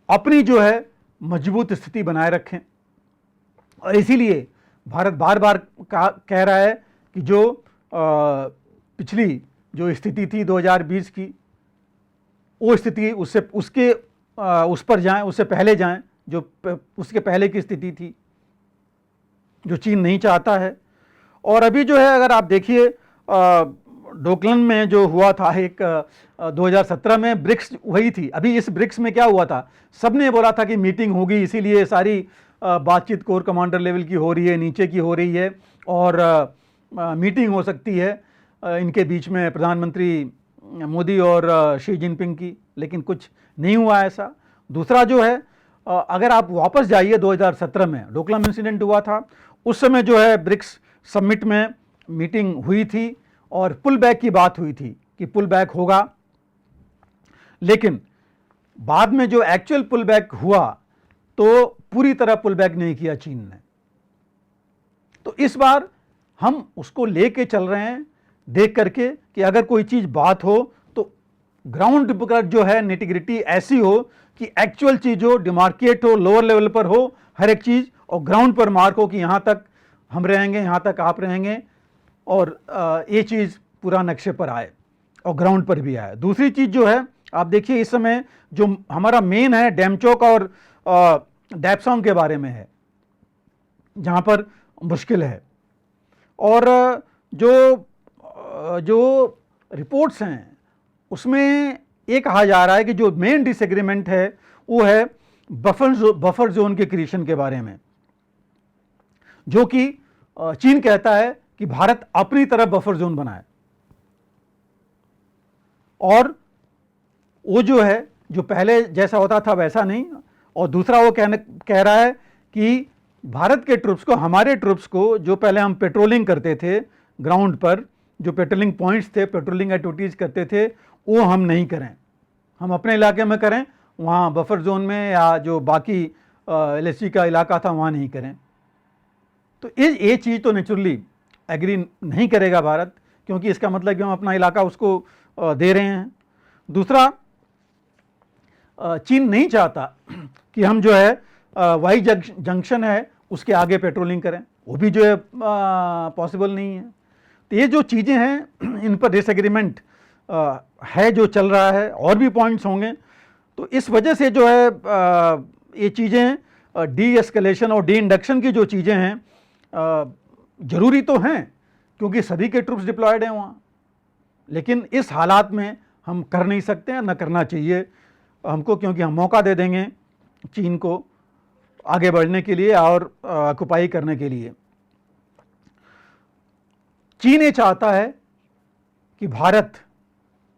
अपनी जो है मजबूत स्थिति बनाए रखें। और इसीलिए भारत बार बार कह रहा है कि जो पिछली जो स्थिति थी 2020 की, वो स्थिति उस पर जाएं, उससे पहले जाएं, जो उसके पहले की स्थिति थी, जो चीन नहीं चाहता है। और अभी जो है, अगर आप देखिए डोकलन में जो हुआ था एक 2017 में, ब्रिक्स वही थी। अभी इस ब्रिक्स में क्या हुआ था, सबने बोला था कि मीटिंग होगी, इसीलिए सारी बातचीत कोर कमांडर लेवल की हो रही है, नीचे की हो रही है, और मीटिंग हो सकती है इनके बीच में, प्रधानमंत्री मोदी और शी जिनपिंग की, लेकिन कुछ नहीं हुआ ऐसा। दूसरा जो है, अगर आप वापस जाइए 2017 में डोकलाम इंसिडेंट हुआ था, उस समय जो है ब्रिक्स समिट में मीटिंग हुई थी और पुल बैक की बात हुई थी कि पुल बैक होगा, लेकिन बाद में जो एक्चुअल पुल बैक हुआ तो पूरी तरह पुल बैक नहीं किया चीन ने। तो इस बार हम उसको लेके चल रहे हैं, देख करके कि अगर कोई चीज़ बात हो तो ग्राउंड पर जो है निटिग्रिटी ऐसी हो कि एक्चुअल चीज़ हो, डिमार्केट हो, लोअर लेवल पर हो हर एक चीज़, और ग्राउंड पर मार्क हो कि यहाँ तक हम रहेंगे, यहाँ तक आप रहेंगे, और ये चीज़ पूरा नक्शे पर आए और ग्राउंड पर भी आए। दूसरी चीज़ जो है, आप देखिए इस समय जो हमारा मेन है डेमचोक और डैप्सोंग के बारे में है, जहाँ पर मुश्किल है। और जो रिपोर्ट्स हैं उसमें ये कहा जा रहा है कि जो मेन डिसएग्रीमेंट है वो है बफर जोन के क्रिएशन के बारे में, जो कि चीन कहता है कि भारत अपनी तरफ बफर जोन बनाए, और वो जो है जो पहले जैसा होता था वैसा नहीं। और दूसरा वो कह रहा है कि भारत के ट्रुप्स को, हमारे ट्रुप्स को, जो पहले हम पेट्रोलिंग करते थे ग्राउंड पर, जो पेट्रोलिंग पॉइंट्स थे, पेट्रोलिंग एक्टिविटीज़ करते थे, वो हम नहीं करें, हम अपने इलाके में करें, वहाँ बफर जोन में या जो बाकी LAC का इलाका था वहाँ नहीं करें। तो ये चीज़ तो नेचुरली एग्री नहीं करेगा भारत, क्योंकि इसका मतलब कि हम अपना इलाका उसको दे रहे हैं। दूसरा, चीन नहीं चाहता कि हम जो है वाई जंक्शन है उसके आगे पेट्रोलिंग करें, वो भी जो है पॉसिबल नहीं है। तो ये जो चीज़ें हैं इन पर डिसएग्रीमेंट है जो चल रहा है, और भी पॉइंट्स होंगे। तो इस वजह से जो है ये चीज़ें डी एस्केलेशन और डी इंडक्शन की जो चीज़ें हैं ज़रूरी तो हैं, क्योंकि सभी के ट्रुप्स डिप्लॉयड हैं वहाँ, लेकिन इस हालात में हम कर नहीं सकते हैं, न करना चाहिए हमको, क्योंकि हम मौका दे देंगे चीन को आगे बढ़ने के लिए और ऑक्युपाई करने के लिए। चीन ये चाहता है कि भारत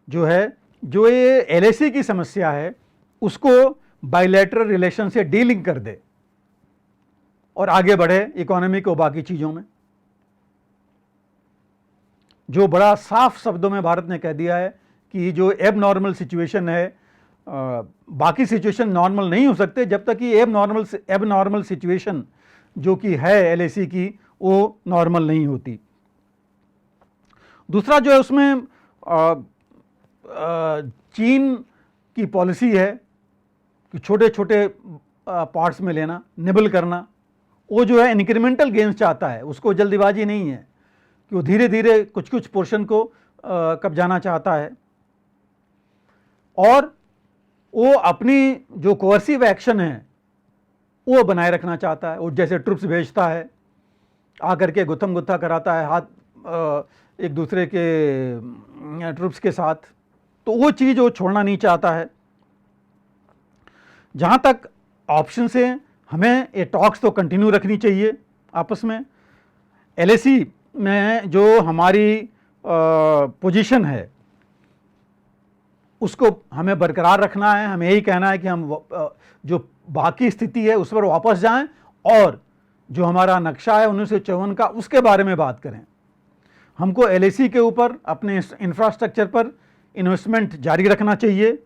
जो है, जो ये LAC की समस्या है उसको बायलैटरल रिलेशन से डीलिंग कर दे और आगे बढ़े इकोनॉमिक और बाकी चीज़ों में। जो बड़ा साफ शब्दों में भारत ने कह दिया है कि जो एब नॉर्मल सिचुएशन है, बाकी सिचुएशन नॉर्मल नहीं हो सकते जब तक कि एब नॉर्मल सिचुएशन जो कि है LAC की वो नॉर्मल नहीं होती। दूसरा जो है उसमें चीन की पॉलिसी है कि छोटे छोटे पार्ट्स में लेना, निबल करना, वो जो है इंक्रीमेंटल गेन्स चाहता है, उसको जल्दीबाजी नहीं है कि वो धीरे धीरे कुछ कुछ पोर्शन को कब्जाना चाहता है। और वो अपनी जो कोअर्सिव एक्शन है वो बनाए रखना चाहता है। वो जैसे ट्रुप्स भेजता है, आकर के गुत्थम गुत्था कराता है हाथ एक दूसरे के ट्रुप्स के साथ, तो वो चीज़ वो छोड़ना नहीं चाहता है। जहाँ तक ऑप्शन से, हमें ये टॉक्स तो कंटिन्यू रखनी चाहिए आपस में। LAC में जो हमारी पोजीशन है उसको हमें बरकरार रखना है। हमें यही कहना है कि हम जो बाकी स्थिति है उस पर वापस जाएं और जो हमारा नक्शा है 1954 का उसके बारे में बात करें। हमको LAC के ऊपर, अपने इंफ्रास्ट्रक्चर पर इन्वेस्टमेंट जारी रखना चाहिए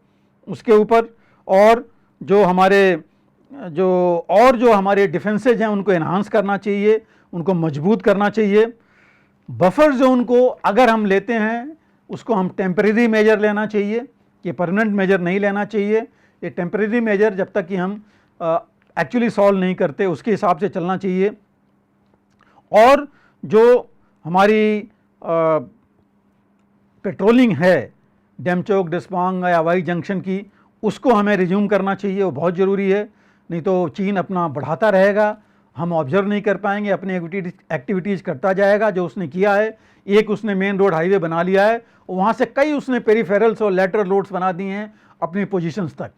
उसके ऊपर, और जो हमारे डिफेंसेज हैं उनको एनहांस करना चाहिए, उनको मजबूत करना चाहिए। बफर जोन को अगर हम लेते हैं उसको हम टेम्परेरी मेजर लेना चाहिए, ये परमानेंट मेजर नहीं लेना चाहिए। ये टेम्परेरी मेजर जब तक कि हम एक्चुअली सॉल्व नहीं करते उसके हिसाब से चलना चाहिए। और जो हमारी पेट्रोलिंग है डेमचोक, डिस्पांग या वाई जंक्शन की, उसको हमें रिज्यूम करना चाहिए, वो बहुत ज़रूरी है। नहीं तो चीन अपना बढ़ाता रहेगा, हम ऑब्जर्व नहीं कर पाएंगे, अपनी एक्टिविटीज़ करता जाएगा जो उसने किया है। एक उसने मेन रोड हाईवे बना लिया है, वहाँ से कई उसने पेरीफेरल्स और लेटरल रोड्स बना दिए हैं अपनी पोजीशंस तक।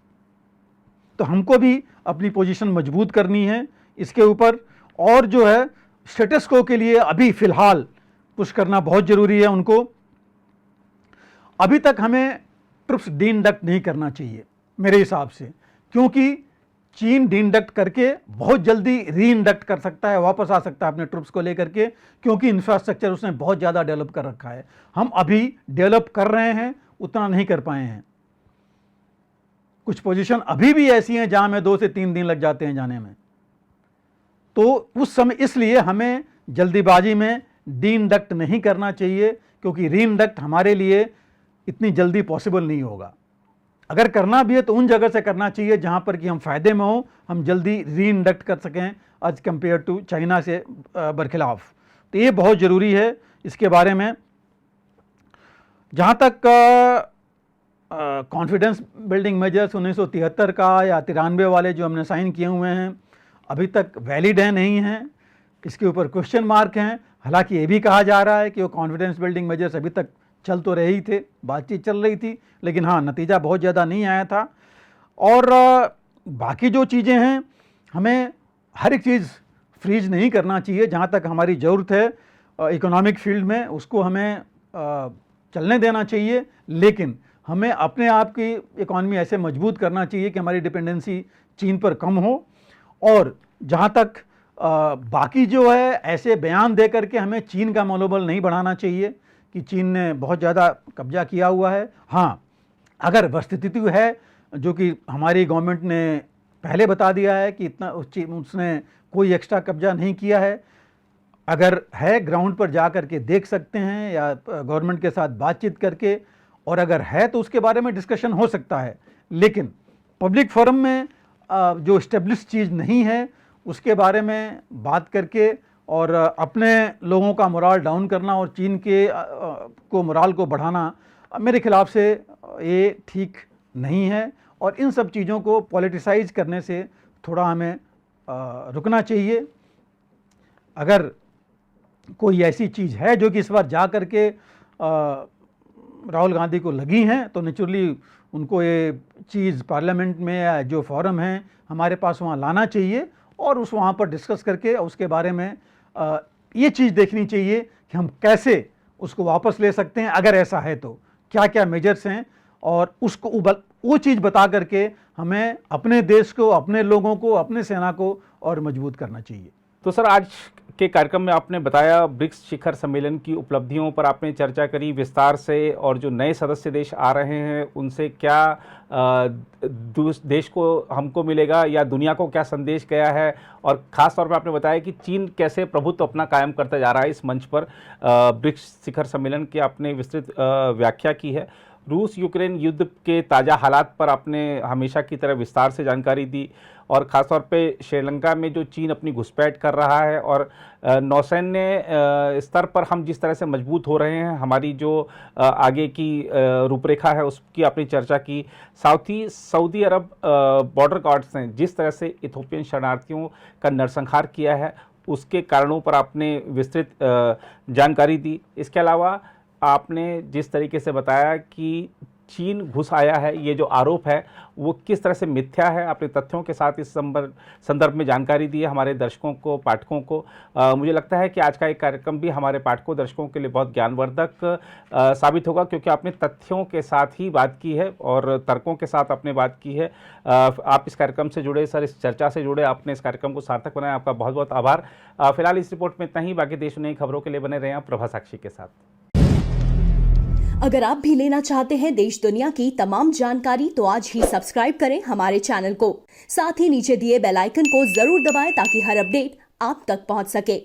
तो हमको भी अपनी पोजीशन मजबूत करनी है इसके ऊपर, और जो है स्टेटस को के लिए अभी फ़िलहाल पुश करना बहुत ज़रूरी है उनको। अभी तक हमें ट्रुप्स डी इंडक्ट नहीं करना चाहिए मेरे हिसाब से, क्योंकि चीन डी इंडक्ट करके बहुत जल्दी री इंडक्ट कर सकता है, वापस आ सकता है अपने ट्रुप्स को लेकर के, क्योंकि इंफ्रास्ट्रक्चर उसने बहुत ज़्यादा डेवलप कर रखा है। हम अभी डेवलप कर रहे हैं, उतना नहीं कर पाए हैं। कुछ पोजीशन अभी भी ऐसी हैं जहां हमें 2 से 3 दिन लग जाते हैं जाने में। तो उस समय इसलिए हमें जल्दीबाजी में डी इंडक्ट नहीं करना चाहिए, क्योंकि री इंडक्ट हमारे लिए इतनी जल्दी पॉसिबल नहीं होगा। अगर करना भी है तो उन जगह से करना चाहिए जहां पर कि हम फ़ायदे में हो, हम जल्दी री इंडक्ट कर सकें एज कंपेयर टू चाइना से बरखिलाफ। तो ये बहुत ज़रूरी है इसके बारे में। जहाँ तक कॉन्फिडेंस बिल्डिंग मेजर्स 1973 का या 93 वाले जो हमने साइन किए हुए हैं, अभी तक वैलिड हैं नहीं हैं, इसके ऊपर क्वेश्चन मार्क हैं। हालांकि ये भी कहा जा रहा है कि वो कॉन्फिडेंस बिल्डिंग मेजर्स अभी तक चल तो रहे ही थे, बातचीत चल रही थी, लेकिन हाँ नतीजा बहुत ज़्यादा नहीं आया था। और बाकी जो चीज़ें हैं, हमें हर एक चीज़ फ्रीज नहीं करना चाहिए। जहाँ तक हमारी ज़रूरत है इकोनॉमिक फील्ड में, उसको हमें चलने देना चाहिए, लेकिन हमें अपने आप की इकॉनमी ऐसे मजबूत करना चाहिए कि हमारी डिपेंडेंसी चीन पर कम हो। और जहाँ तक बाकी जो है ऐसे बयान दे करके हमें चीन का मनोबल नहीं बढ़ाना चाहिए कि चीन ने बहुत ज़्यादा कब्जा किया हुआ है। हाँ, अगर वस्तुस्थिति है जो कि हमारी गवर्नमेंट ने पहले बता दिया है कि इतना उसने कोई एक्स्ट्रा कब्जा नहीं किया है, अगर है ग्राउंड पर जा कर के देख सकते हैं या गवर्नमेंट के साथ बातचीत करके, और अगर है तो उसके बारे में डिस्कशन हो सकता है। लेकिन पब्लिक फोरम में जो इस्टेब्लिश चीज़ नहीं है उसके बारे में बात करके और अपने लोगों का मोराल डाउन करना और चीन के को मोराल को बढ़ाना मेरे खिलाफ से ये ठीक नहीं है। और इन सब चीज़ों को पॉलिटिसाइज करने से थोड़ा हमें रुकना चाहिए। अगर कोई ऐसी चीज़ है जो कि इस बार जा कर के राहुल गांधी को लगी हैं तो नेचुरली उनको ये चीज़ पार्लियामेंट में या जो फोरम है हमारे पास वहाँ लाना चाहिए और उस वहाँ पर डिस्कस करके उसके बारे में ये चीज़ देखनी चाहिए कि हम कैसे उसको वापस ले सकते हैं, अगर ऐसा है तो क्या क्या मेजर्स हैं, और उसको वो चीज़ बता करके हमें अपने देश को, अपने लोगों को, अपने सेना को और मजबूत करना चाहिए। तो सर, आज के कार्यक्रम में आपने बताया ब्रिक्स शिखर सम्मेलन की उपलब्धियों पर आपने चर्चा करी विस्तार से, और जो नए सदस्य देश आ रहे हैं उनसे क्या देश को हमको मिलेगा या दुनिया को क्या संदेश गया है, और ख़ास तौर पर आपने बताया कि चीन कैसे प्रभुत्व अपना कायम करता जा रहा है इस मंच पर। ब्रिक्स शिखर सम्मेलन की आपने विस्तृत व्याख्या की है। रूस यूक्रेन युद्ध के ताज़ा हालात पर आपने हमेशा की तरह विस्तार से जानकारी दी, और ख़ासतौर पे श्रीलंका में जो चीन अपनी घुसपैठ कर रहा है और नौसैन्य स्तर पर हम जिस तरह से मजबूत हो रहे हैं, हमारी जो आगे की रूपरेखा है उसकी आपने चर्चा की। साथ ही सऊदी अरब बॉर्डर गार्ड्स ने जिस तरह से इथोपियन शरणार्थियों का नरसंहार किया है उसके कारणों पर आपने विस्तृत जानकारी दी। इसके अलावा आपने जिस तरीके से बताया कि चीन घुस आया है, ये जो आरोप है वो किस तरह से मिथ्या है, आपने तथ्यों के साथ इस संदर्भ में जानकारी दी है हमारे दर्शकों को, पाठकों को। मुझे लगता है कि आज का एक कार्यक्रम भी हमारे पाठकों दर्शकों के लिए बहुत ज्ञानवर्धक साबित होगा, क्योंकि आपने तथ्यों के साथ ही बात की है और तर्कों के साथ आपने बात की है। आप इस कार्यक्रम से जुड़े, सर इस चर्चा से जुड़े, आपने इस कार्यक्रम को सार्थक बनाया, आपका बहुत बहुत आभार। फिलहाल इस रिपोर्ट में इतना ही। बाकी देश नई खबरों के लिए बने रहें आप प्रभा साक्षी के साथ। अगर आप भी लेना चाहते हैं देश दुनिया की तमाम जानकारी तो आज ही सब्सक्राइब करें हमारे चैनल को। साथ ही नीचे दिए बेल आइकन को जरूर दबाएं ताकि हर अपडेट आप तक पहुंच सके।